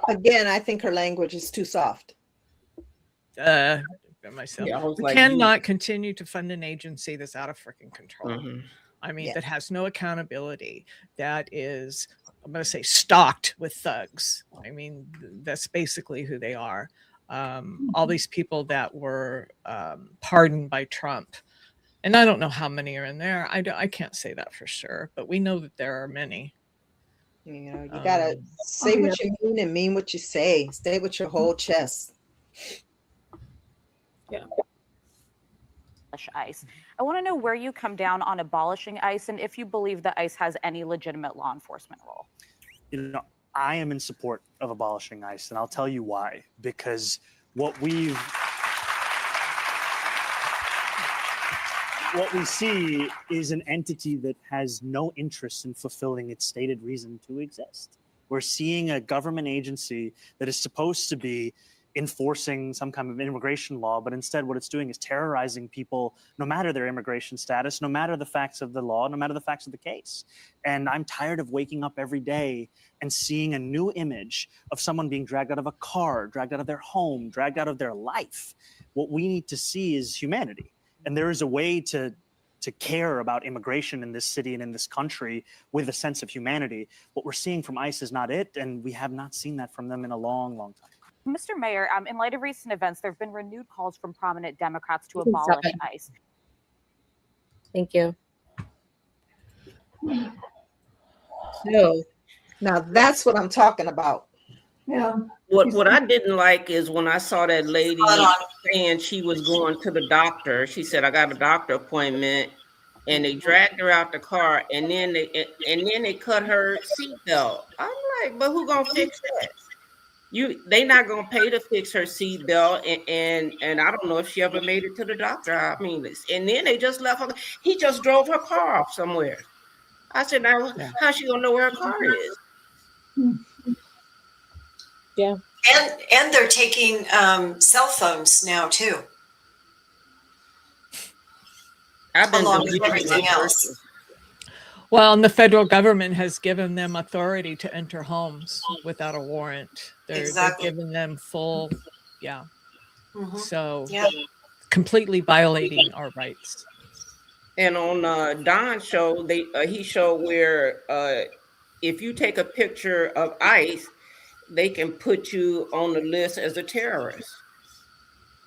Again, I think her language is too soft. Myself. Yeah, I was We like, cannot continue to fund an agency that's out of freaking control. Mhm. I mean, Yeah. that has no accountability, that is, I'm going to say, stocked with thugs. I mean, that's basically who they are. All these people that were pardoned by Trump. And I don't know how many are in there. I can't say that for sure, but we know that there are many. You know, you gotta say what you mean and mean what you say. Say with your whole chest. Yeah. ICE. I want to know where you come down on abolishing ICE and if you believe that ICE has any legitimate law enforcement role. You know, I am in support of abolishing ICE, and I'll tell you why. Because what we see is an entity that has no interest in fulfilling its stated reason to exist. We're seeing a government agency that is supposed to be enforcing some kind of immigration law, but instead what it's doing is terrorizing people, no matter their immigration status, no matter the facts of the law, no matter the facts of the case. And I'm tired of waking up every day and seeing a new image of someone being dragged out of a car, dragged out of their home, dragged out of their life. What we need to see is humanity. And there is a way to care about immigration in this city and in this country with a sense of humanity. What we're seeing from ICE is not it, and we have not seen that from them in a long, long time. Mr. Mayor, in light of recent events, there have been renewed calls from prominent Democrats to abolish ICE. Thank you. So now that's what I'm talking about. Yeah. What I didn't like is when I saw that lady saying she was going to the doctor. She said, "I got a doctor appointment," and they dragged her out the car, and then they cut her seatbelt. I'm like, but who gonna fix that? They not gonna pay to fix her seatbelt, and I don't know if she ever made it to the doctor. I mean, and then they just left her. He just drove her car off somewhere. I said, now how's she gonna know where her car is? Yeah, and they're taking cell phones now too. I've been along with everything else. Well, and the federal government has given them authority to enter homes without a warrant. They're giving them full, So completely violating our rights. And on Don's show, he showed where if you take a picture of ICE, they can put you on the list as a terrorist.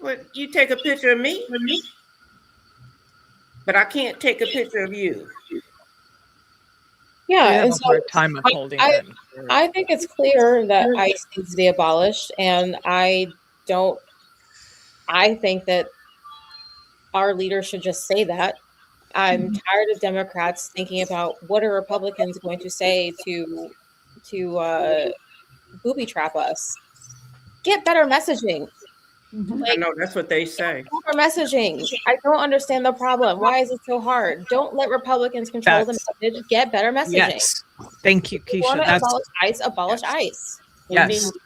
But you take a picture of me, but I can't take a picture of you. Yeah, and so I think it's clear that ICE needs to be abolished, and I think that our leaders should just say that. I'm tired of Democrats thinking about what are Republicans going to say to booby trap us. Get better messaging. I know that's what they say. Better messaging. I don't understand the problem. Why is it so hard? Don't let Republicans control the message. Get better messaging. Yes. Thank you, If you Keisha. want to abolish ICE, abolish ICE.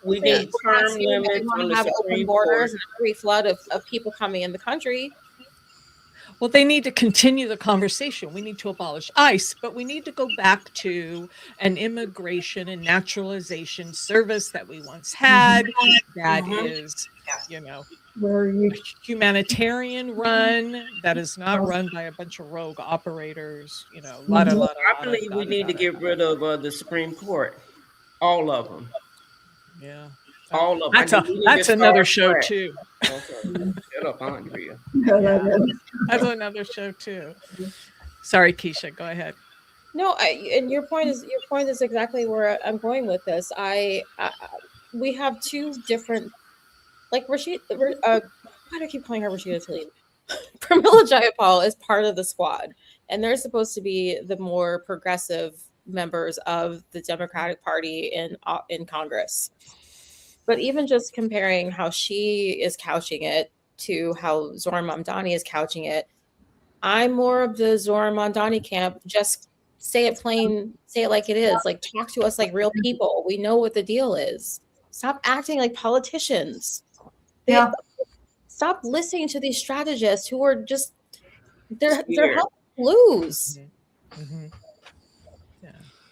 We need term limits on the have open Supreme borders Court. and a free flood of people coming in the country. Well, they need to continue the conversation. We need to abolish ICE, but we need to go back to an immigration and naturalization service that we once had. That is, humanitarian run. That is not run by a bunch of rogue operators. I believe we need to get rid of the Supreme Court, all of them. Yeah. All of them. That's another show too. Okay. Shut up, Andrea. That's another show too. Sorry, Keisha, go ahead. No, and your point is exactly where I'm going with this. We have two different, like why do I keep calling her Rashida Tlaib? Pramila Jayapal is part of the squad, and they're supposed to be the more progressive members of the Democratic Party in Congress. But even just comparing how she is couching it to how Zoran Mamdani is couching it, I'm more of the Zoran Mamdani camp. Just say it plain, say it like it is. Like, talk to us like real people. We know what the deal is. Stop acting like politicians. Stop listening to these strategists who are just they're helping lose.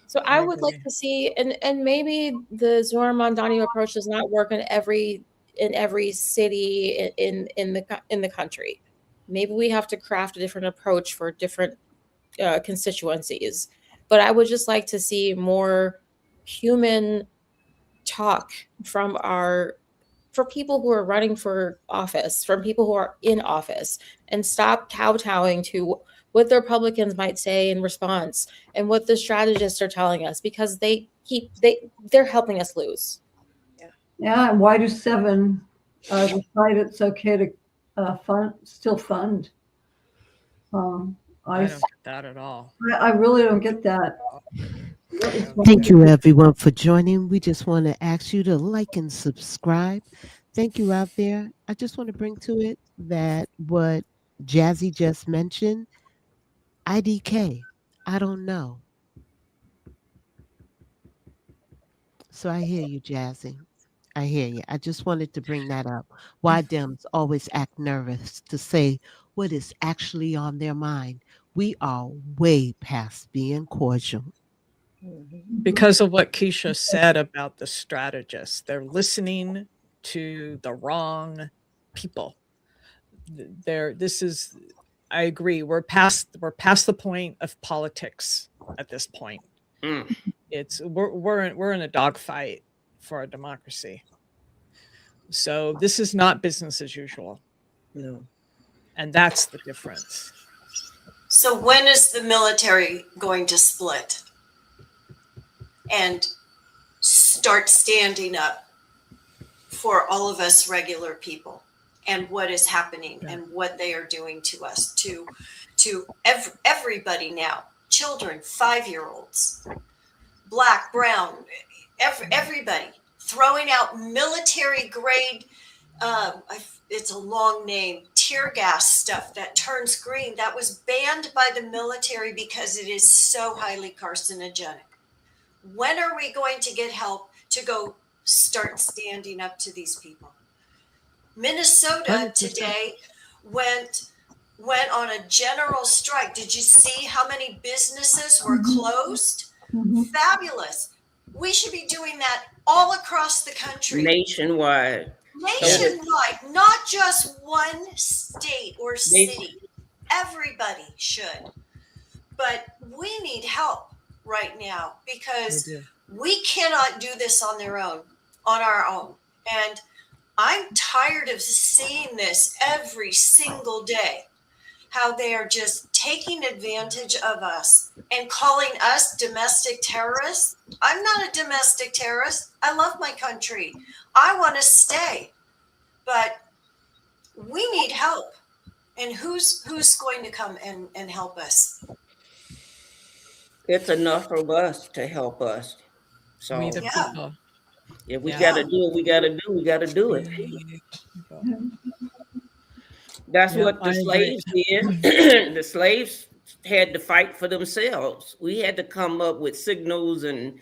So I would like to see, and maybe the Zoran Mamdani approach does not work in every city in the country. Maybe we have to craft a different approach for different constituencies. But I would just like to see more human talk for people who are running for office, from people who are in office, and stop kowtowing to what the Republicans might say in response and what the strategists are telling us, because they're helping us lose. Yeah, and why do Seven decide it's okay to still fund? I don't get that at all. I really don't get that. Thank you, everyone, for joining. We just want to ask you to like and subscribe. Thank you out there. I just want to bring to it that what Jazzy just mentioned, IDK, I don't know. So I hear you, Jazzy. I hear you. I just wanted to bring that up. Why Dems always act nervous to say what is actually on their mind. We are way past being cordial. Because of what Keisha said about the strategists, they're listening to the wrong people. I agree. We're past the point of politics at this point. We're in a dogfight for our democracy. So this is not business as usual. No. And that's the difference. So when is the military going to split and start standing up for all of us regular people and what is happening and what they are doing to us, to everybody now, children, 5-year-olds, black, brown, everybody, throwing out military grade, it's a long name, tear gas stuff that turns green, that was banned by the military because it is so highly carcinogenic. When are we going to get help to go start standing up to these people? Minnesota today went on a general strike. Did you see how many businesses were closed? Fabulous. We should be doing that all across the country. Nationwide. Nationwide, not just one state or city. Everybody should. But we need help right now because we cannot do this on our own. And I'm tired of seeing this every single day, how they are just taking advantage of us and calling us domestic terrorists. I'm not a domestic terrorist. I love my country. I want to stay, but we need help. And who's going to come and help us? It's enough of us to help us. So We the people. if we gotta do it, we gotta do it. That's what the slaves did. The slaves had to fight for themselves. We had to come up with signals and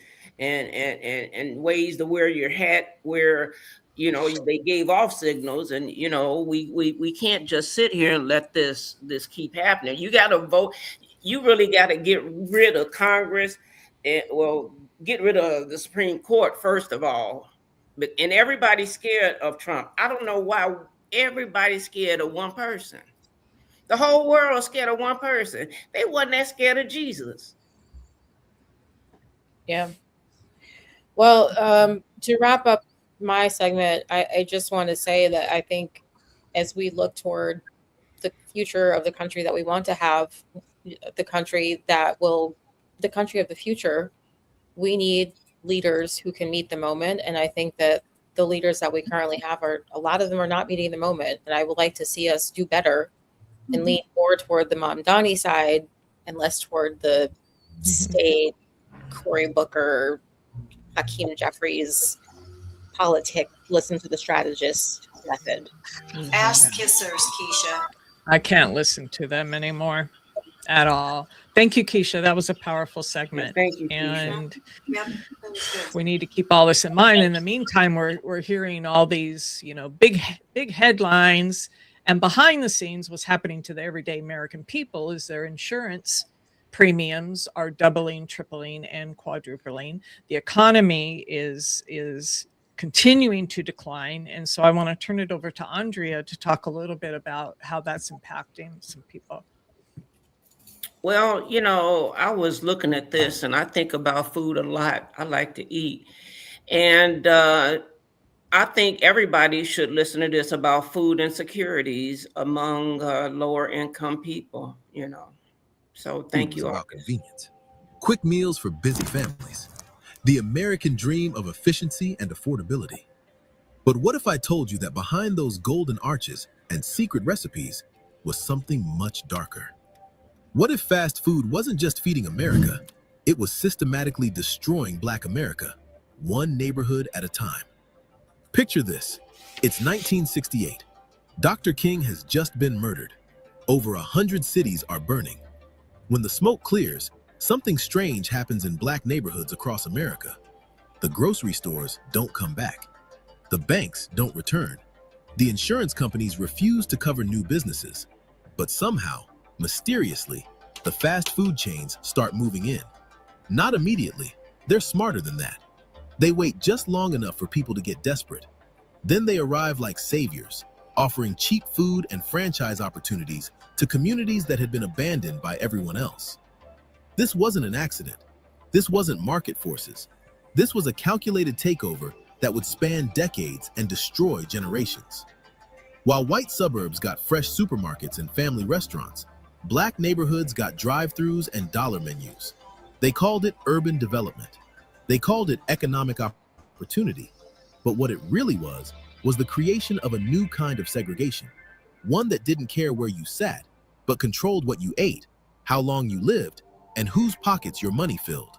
ways to wear your hat where, they gave off signals, and we can't just sit here and let this keep happening. You got to vote. You really got to get rid of Congress, and get rid of the Supreme Court first of all. And everybody's scared of Trump. I don't know why everybody's scared of one person. The whole world is scared of one person. They wasn't that scared of Jesus. Yeah. Well, to wrap up my segment, I just want to say that I think as we look toward the future of the country that we want to have, the country of the future, we need leaders who can meet the moment. And I think that the leaders that we currently have are, a lot of them are not meeting the moment. And I would like to see us do better and lean more toward the Mamdani side and less toward the state, Cory Booker, Hakeem Jeffries politic, listen to the strategist method. Ass kissers, Keisha. I can't listen to them anymore at all. Thank you, Keisha. That was a powerful segment. Thank you, Keisha. And Yep, that was good. we need to keep all this in mind. In the meantime, we're hearing all these, big headlines, and behind the scenes, what's happening to the everyday American people is their insurance premiums are doubling, tripling, and quadrupling. The economy is continuing to decline. And so I want to turn it over to Andrea to talk a little bit about how that's impacting some people. Well, I was looking at this and I think about food a lot. I like to eat. And I think everybody should listen to this about food insecurities among lower income people, So thank you all. About convenience. Quick meals for busy families. The American dream of efficiency and affordability. But what if I told you that behind those golden arches and secret recipes was something much darker? What if fast food wasn't just feeding America, it was systematically destroying Black America, one neighborhood at a time? Picture this. It's 1968. Dr. King has just been murdered. Over 100 cities are burning. When the smoke clears, something strange happens in Black neighborhoods across America. The grocery stores don't come back. The banks don't return. The insurance companies refuse to cover new businesses. But somehow, mysteriously, the fast food chains start moving in. Not immediately. They're smarter than that. They wait just long enough for people to get desperate. Then they arrive like saviors, offering cheap food and franchise opportunities to communities that had been abandoned by everyone else. This wasn't an accident. This wasn't market forces. This was a calculated takeover that would span decades and destroy generations. While white suburbs got fresh supermarkets and family restaurants, Black neighborhoods got drive-thrus and dollar menus. They called it urban development. They called it economic opportunity. But what it really was the creation of a new kind of segregation, one that didn't care where you sat, but controlled what you ate, how long you lived, and whose pockets your money filled.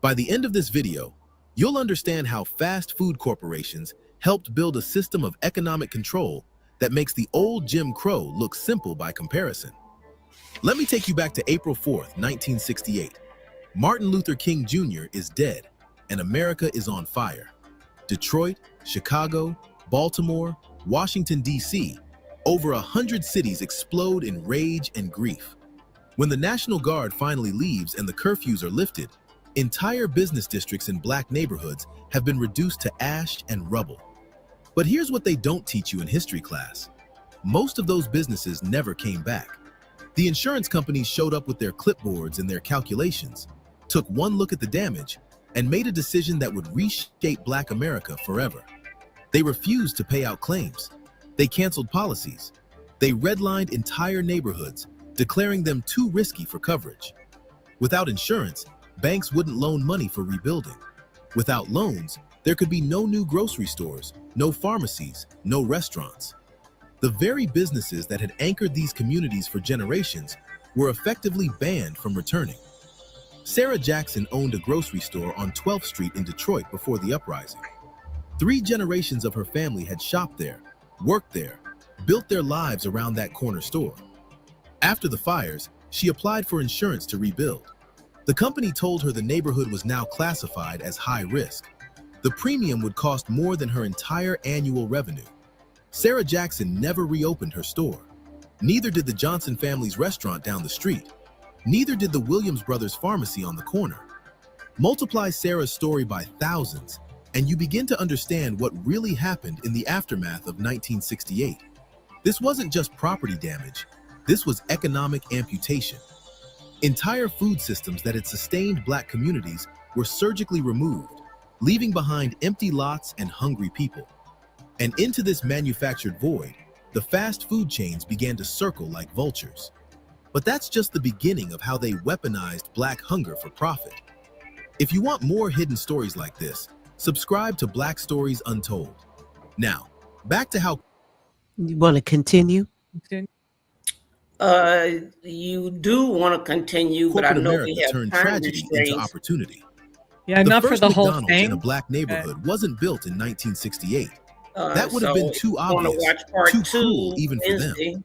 By the end of this video, you'll understand how fast food corporations helped build a system of economic control that makes the old Jim Crow look simple by comparison. Let me take you back to April 4th, 1968. Martin Luther King Jr. is dead, and America is on fire. Detroit, Chicago, Baltimore, Washington, D.C., over 100 cities explode in rage and grief. When the National Guard finally leaves and the curfews are lifted, entire business districts in Black neighborhoods have been reduced to ash and rubble. But here's what they don't teach you in history class. Most of those businesses never came back. The insurance companies showed up with their clipboards and their calculations, took one look at the damage, and made a decision that would reshape Black America forever. They refused to pay out claims. They canceled policies. They redlined entire neighborhoods, declaring them too risky for coverage. Without insurance, banks wouldn't loan money for rebuilding. Without loans, there could be no new grocery stores, no pharmacies, no restaurants. The very businesses that had anchored these communities for generations were effectively banned from returning. Sarah Jackson owned a grocery store on 12th Street in Detroit before the uprising. 3 generations of her family had shopped there, worked there, built their lives around that corner store. After the fires, she applied for insurance to rebuild. The company told her the neighborhood was now classified as high risk. The premium would cost more than her entire annual revenue. Sarah Jackson never reopened her store. Neither did the Johnson family's restaurant down the street. Neither did the Williams Brothers pharmacy on the corner. Multiply Sarah's story by thousands, and you begin to understand what really happened in the aftermath of 1968. This wasn't just property damage. This was economic amputation. Entire food systems that had sustained Black communities were surgically removed, leaving behind empty lots and hungry people. And into this manufactured void, the fast food chains began to circle like vultures. But that's just the beginning of how they weaponized Black hunger for profit. If you want more hidden stories like this, Subscribe to Black Stories Untold. Now, back to how... You want to continue? You do want to continue, but I corporate know America we have turned time tragedy into restraints. opportunity. Yeah, not for first the whole McDonald's in a thing. black neighborhood wasn't built in 1968. That would have So been if too you wanna obvious, watch part too two cruel even for Wednesday. them.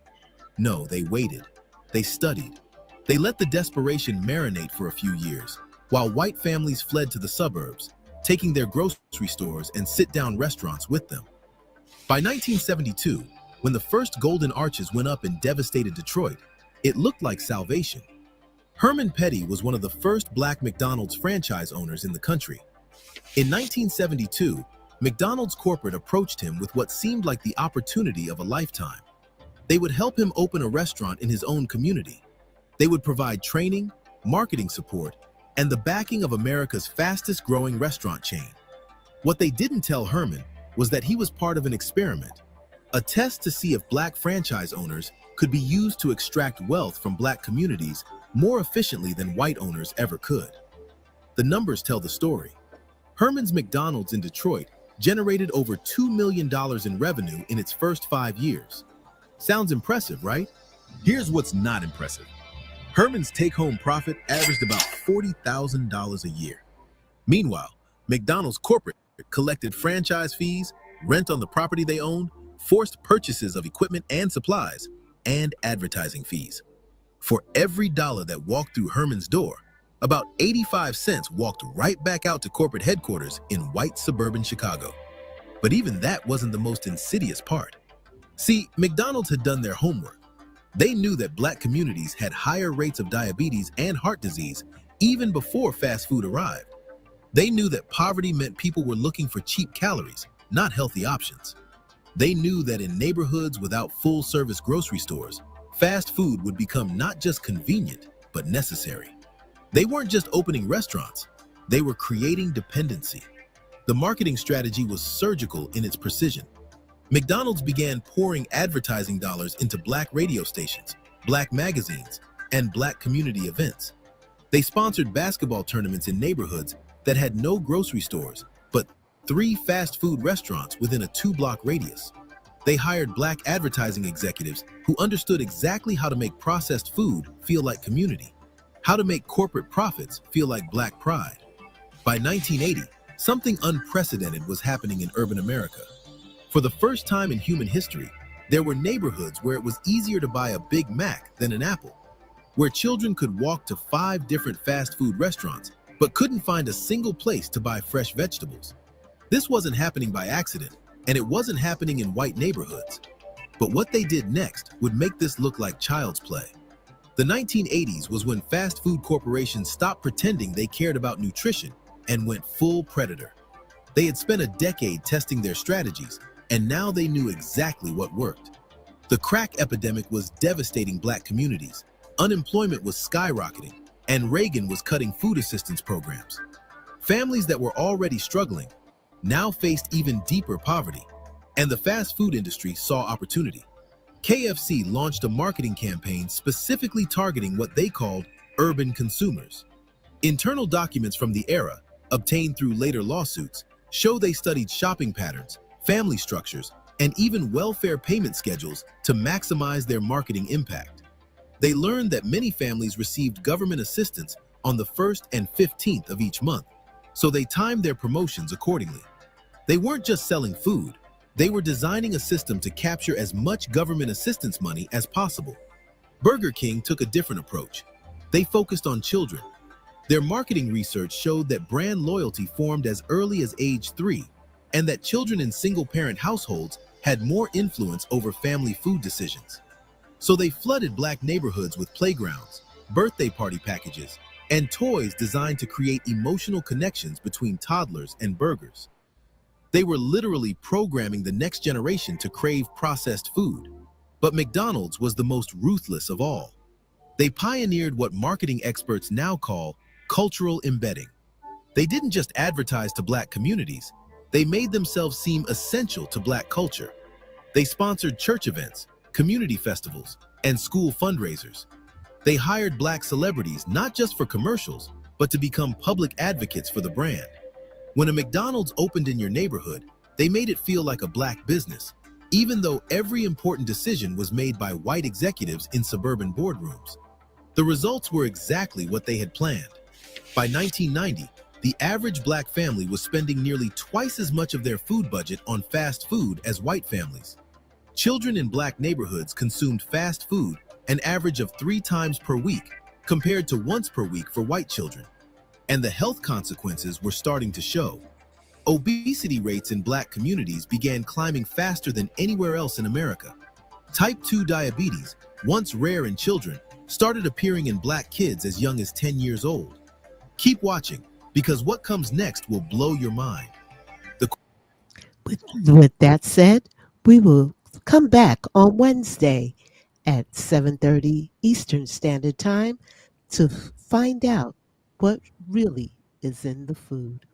No, they waited. They studied. They let the desperation marinate for a few years, while white families fled to the suburbs, taking their grocery stores and sit-down restaurants with them. By 1972, when the first golden arches went up in devastated Detroit, it looked like salvation. Herman Petty was one of the first black McDonald's franchise owners in the country. In 1972, McDonald's corporate approached him with what seemed like the opportunity of a lifetime. They would help him open a restaurant in his own community. They would provide training, marketing support, and the backing of America's fastest growing restaurant chain. What they didn't tell Herman was that he was part of an experiment, a test to see if black franchise owners could be used to extract wealth from black communities more efficiently than white owners ever could. The numbers tell the story. Herman's McDonald's in Detroit generated over $2 million in revenue in its first 5 years. Sounds impressive, right? Here's what's not impressive. Herman's take-home profit averaged about $40,000 a year. Meanwhile, McDonald's corporate collected franchise fees, rent on the property they owned, forced purchases of equipment and supplies, and advertising fees. For every dollar that walked through Herman's door, about 85 cents walked right back out to corporate headquarters in white suburban Chicago. But even that wasn't the most insidious part. See, McDonald's had done their homework. They knew that black communities had higher rates of diabetes and heart disease even before fast food arrived. They knew that poverty meant people were looking for cheap calories, not healthy options. They knew that in neighborhoods without full-service grocery stores, fast food would become not just convenient, but necessary. They weren't just opening restaurants, they were creating dependency. The marketing strategy was surgical in its precision. McDonald's began pouring advertising dollars into black radio stations, black magazines, and black community events. They sponsored basketball tournaments in neighborhoods that had no grocery stores, but 3 fast food restaurants within a 2-block radius. They hired black advertising executives who understood exactly how to make processed food feel like community, how to make corporate profits feel like black pride. By 1980, something unprecedented was happening in urban America. For the first time in human history, there were neighborhoods where it was easier to buy a Big Mac than an apple, where children could walk to 5 different fast food restaurants but couldn't find a single place to buy fresh vegetables. This wasn't happening by accident, and it wasn't happening in white neighborhoods. But what they did next would make this look like child's play. The 1980s was when fast food corporations stopped pretending they cared about nutrition and went full predator. They had spent a decade testing their strategies, and now they knew exactly what worked. The crack epidemic was devastating black communities, unemployment was skyrocketing, and Reagan was cutting food assistance programs. Families that were already struggling now faced even deeper poverty, and the fast food industry saw opportunity. KFC launched a marketing campaign specifically targeting what they called urban consumers. Internal documents from the era, obtained through later lawsuits, show they studied shopping patterns, family structures, and even welfare payment schedules to maximize their marketing impact. They learned that many families received government assistance on the 1st and 15th of each month, so they timed their promotions accordingly. They weren't just selling food, they were designing a system to capture as much government assistance money as possible. Burger King took a different approach. They focused on children. Their marketing research showed that brand loyalty formed as early as age 3, and that children in single-parent households had more influence over family food decisions. So they flooded black neighborhoods with playgrounds, birthday party packages, and toys designed to create emotional connections between toddlers and burgers. They were literally programming the next generation to crave processed food. But McDonald's was the most ruthless of all. They pioneered what marketing experts now call cultural embedding. They didn't just advertise to black communities, they made themselves seem essential to black culture. They sponsored church events, community festivals, and school fundraisers. They hired black celebrities not just for commercials, but to become public advocates for the brand. When a McDonald's opened in your neighborhood, they made it feel like a black business, even though every important decision was made by white executives in suburban boardrooms. The results were exactly what they had planned. By 1990, the average black family was spending nearly twice as much of their food budget on fast food as white families. Children in black neighborhoods consumed fast food an average of 3 times per week, compared to once per week for white children. And the health consequences were starting to show. Obesity rates in black communities began climbing faster than anywhere else in America. Type 2 diabetes, once rare in children, started appearing in black kids as young as 10 years old. Keep watching, because what comes next will blow your mind. With that said, we will come back on Wednesday at 7:30 Eastern Standard Time to find out what really is in the food.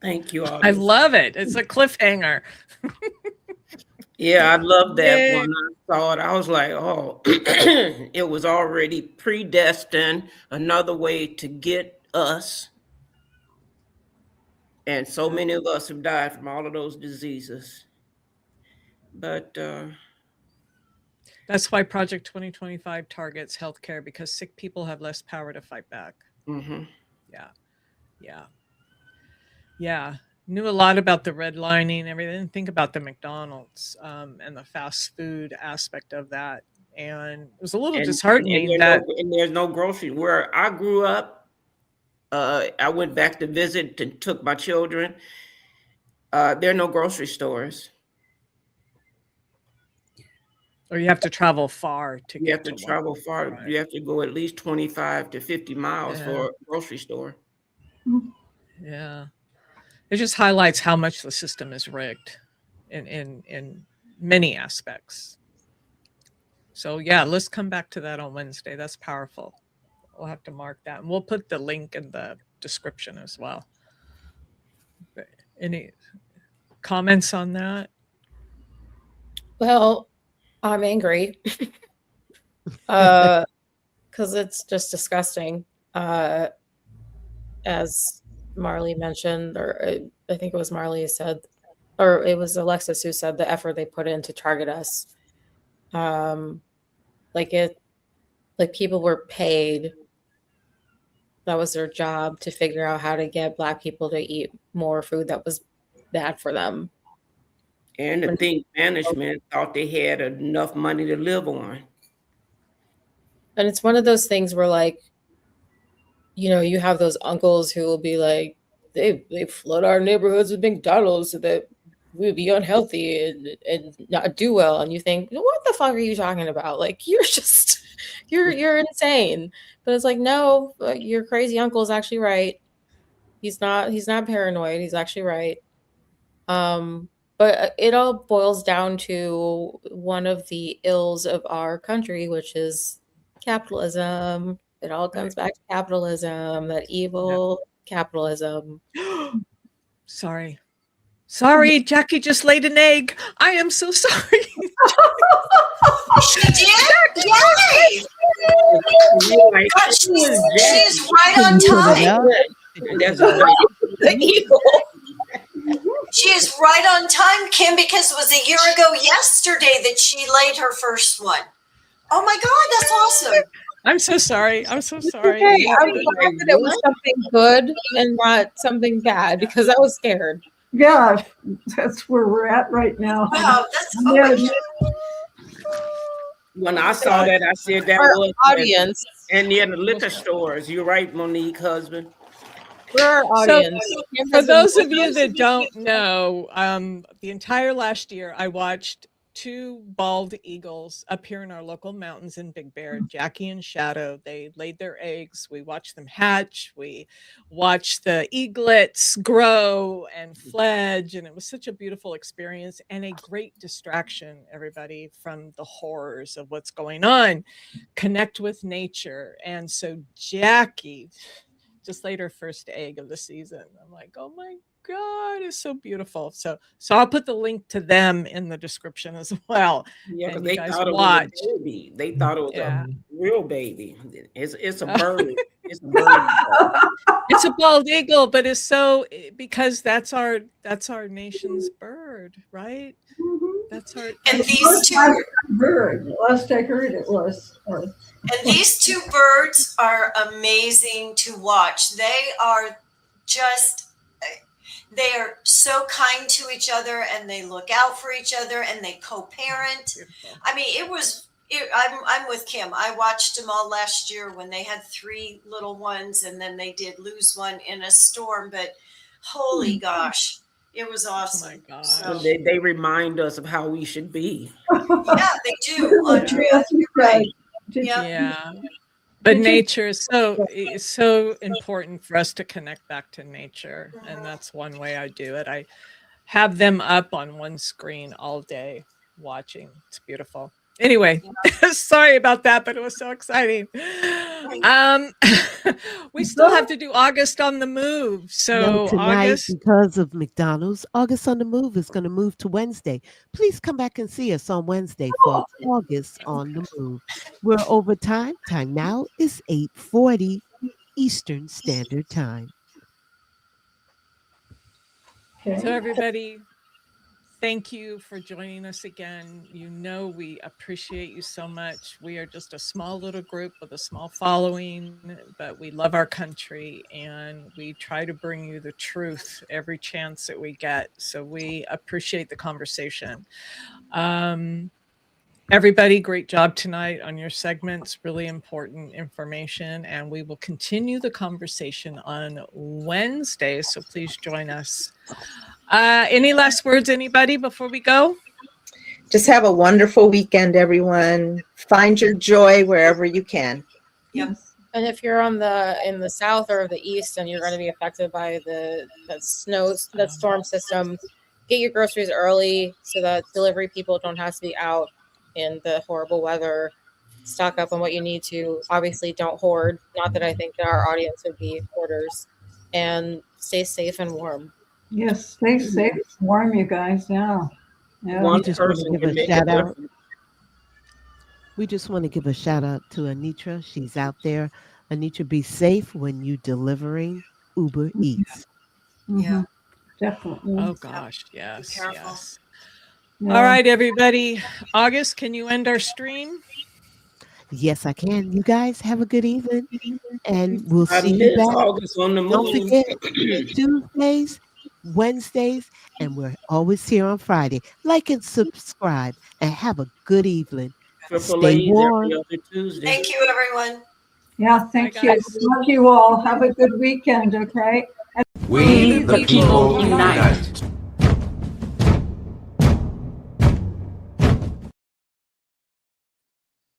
Thank you all. I love it. It's a cliffhanger. Yeah, I love that. Yay. When I saw it, I was like, oh, it was already predestined, another way to get us. And so many of us have died from all of those diseases. But that's why Project 2025 targets healthcare, because sick people have less power to fight back. Mm-hmm. Yeah. Knew a lot about the redlining and everything. Didn't think about the McDonald's and the fast food aspect of that. And it was a little disheartening that there's no grocery. Where I grew up, I went back to visit and took my children. There are no grocery stores. Or you have to travel far to get. You have to travel far. Right. You have to go at least 25 to 50 miles for a grocery store. Yeah. It just highlights how much the system is rigged in many aspects. So yeah, let's come back to that on Wednesday. That's powerful. We'll have to mark that. And we'll put the link in the description as well. Any comments on that? Well, I'm angry because it's just disgusting. As Marley mentioned, or I think it was Marley who said, or it was Alexis who said, the effort they put in to target us. Like people were paid. That was their job, to figure out how to get Black people to eat more food that was bad for them. And the thing, management thought they had enough money to live on. And it's one of those things where, like, you know, you have those uncles who will be like, they flood our neighborhoods with McDonald's so that we'd be unhealthy and not do well. And you think, what the fuck are you talking about? Like, you're just, you're insane. But it's like, no, your crazy uncle is actually right. He's not paranoid. He's actually right. But it all boils down to one of the ills of our country, which is capitalism. It all comes back to capitalism, that evil capitalism. Sorry, Jackie just laid an egg. I am so sorry. She did? Yay! She's right on time. The eagle. She is right on time, Kim, because it was a year ago yesterday that she laid her first one. Oh my God, that's awesome. I'm so sorry. Okay, I'm glad that it was something good and not something bad, because I was scared. Yeah, that's where we're at right now. Wow, that's When I saw that, I said that Our was audience. And in the liquor stores. You're right, Monique, husband. We're our audience. So, for those of you that don't know, the entire last year I watched 2 bald eagles appear in our local mountains in Big Bear, Jackie and Shadow. They laid their eggs. We watched them hatch. We watched the eaglets grow and fledge. And it was such a beautiful experience and a great distraction, everybody, from the horrors of what's going on. Connect with nature. And so Jackie just laid her first egg of the season. I'm like, oh my God, it's so beautiful. So I'll put the link to them in the description as well. Yeah, and they you guys thought it watch. was a baby. They thought it was a real baby. It's a bird. It's a bird. It's a bald eagle, but it's so because that's our nation's bird, right? That's our. And these two bird. Last I heard it was. And these two birds are amazing to watch. They are so kind to each other, and they look out for each other, and they co-parent. I mean, I'm with Kim. I watched them all last year when they had 3 little ones, and then they did lose one in a storm. But holy gosh, it was awesome. Oh my gosh. So they remind us of how we should be. Yeah, they do, Andrea. You're right. Yeah. But nature is so important for us to connect back to nature. And that's one way I do it. I have them up on one screen all day watching. It's beautiful. Anyway, sorry about that, but it was so exciting. We still have to do August on the Move. So tonight, August, because of McDonald's, August on the Move is going to move to Wednesday. Please come back and see us on Wednesday for August on the Move. We're over time. Time now is 8:40 Eastern Standard Time. so everybody, thank you for joining us again. You know we appreciate you so much. We are just a small little group with a small following, but we love our country and we try to bring you the truth every chance that we get. So we appreciate the conversation. Everybody, great job tonight on your segments. Really important information, and we will continue the conversation on Wednesday. So please join us. Any last words, anybody, before we go? Just have a wonderful weekend, everyone. Find your joy wherever you can. Yep. And if you're in the south or the east and you're going to be affected by that storm system, get your groceries early so that delivery people don't have to be out in the horrible weather. Stock up on what you need to. Obviously, don't hoard. Not that I think that our audience would be hoarders. And stay safe and warm. Yes, stay safe, warm, you guys. Yeah. One We just want to person give can a make shout a out. difference. We just want to give a shout out to Anitra. She's out there. Anitra, be safe when you're delivering Uber Eats. Yeah. Definitely. Oh gosh, yes, careful. yes. Yeah. All right, everybody. August, can you end our stream? Yes, I can. You guys have a good evening, and we'll I see you miss back. August on the Don't Move. forget Tuesdays, Wednesdays, and we're always here on Friday. Like and subscribe, and have a good evening. Triple Stay A's warm. every other Tuesday. Thank you, everyone. Yeah, thank Bye, you. guys. Love you all. Have a good weekend, okay? We the people unite.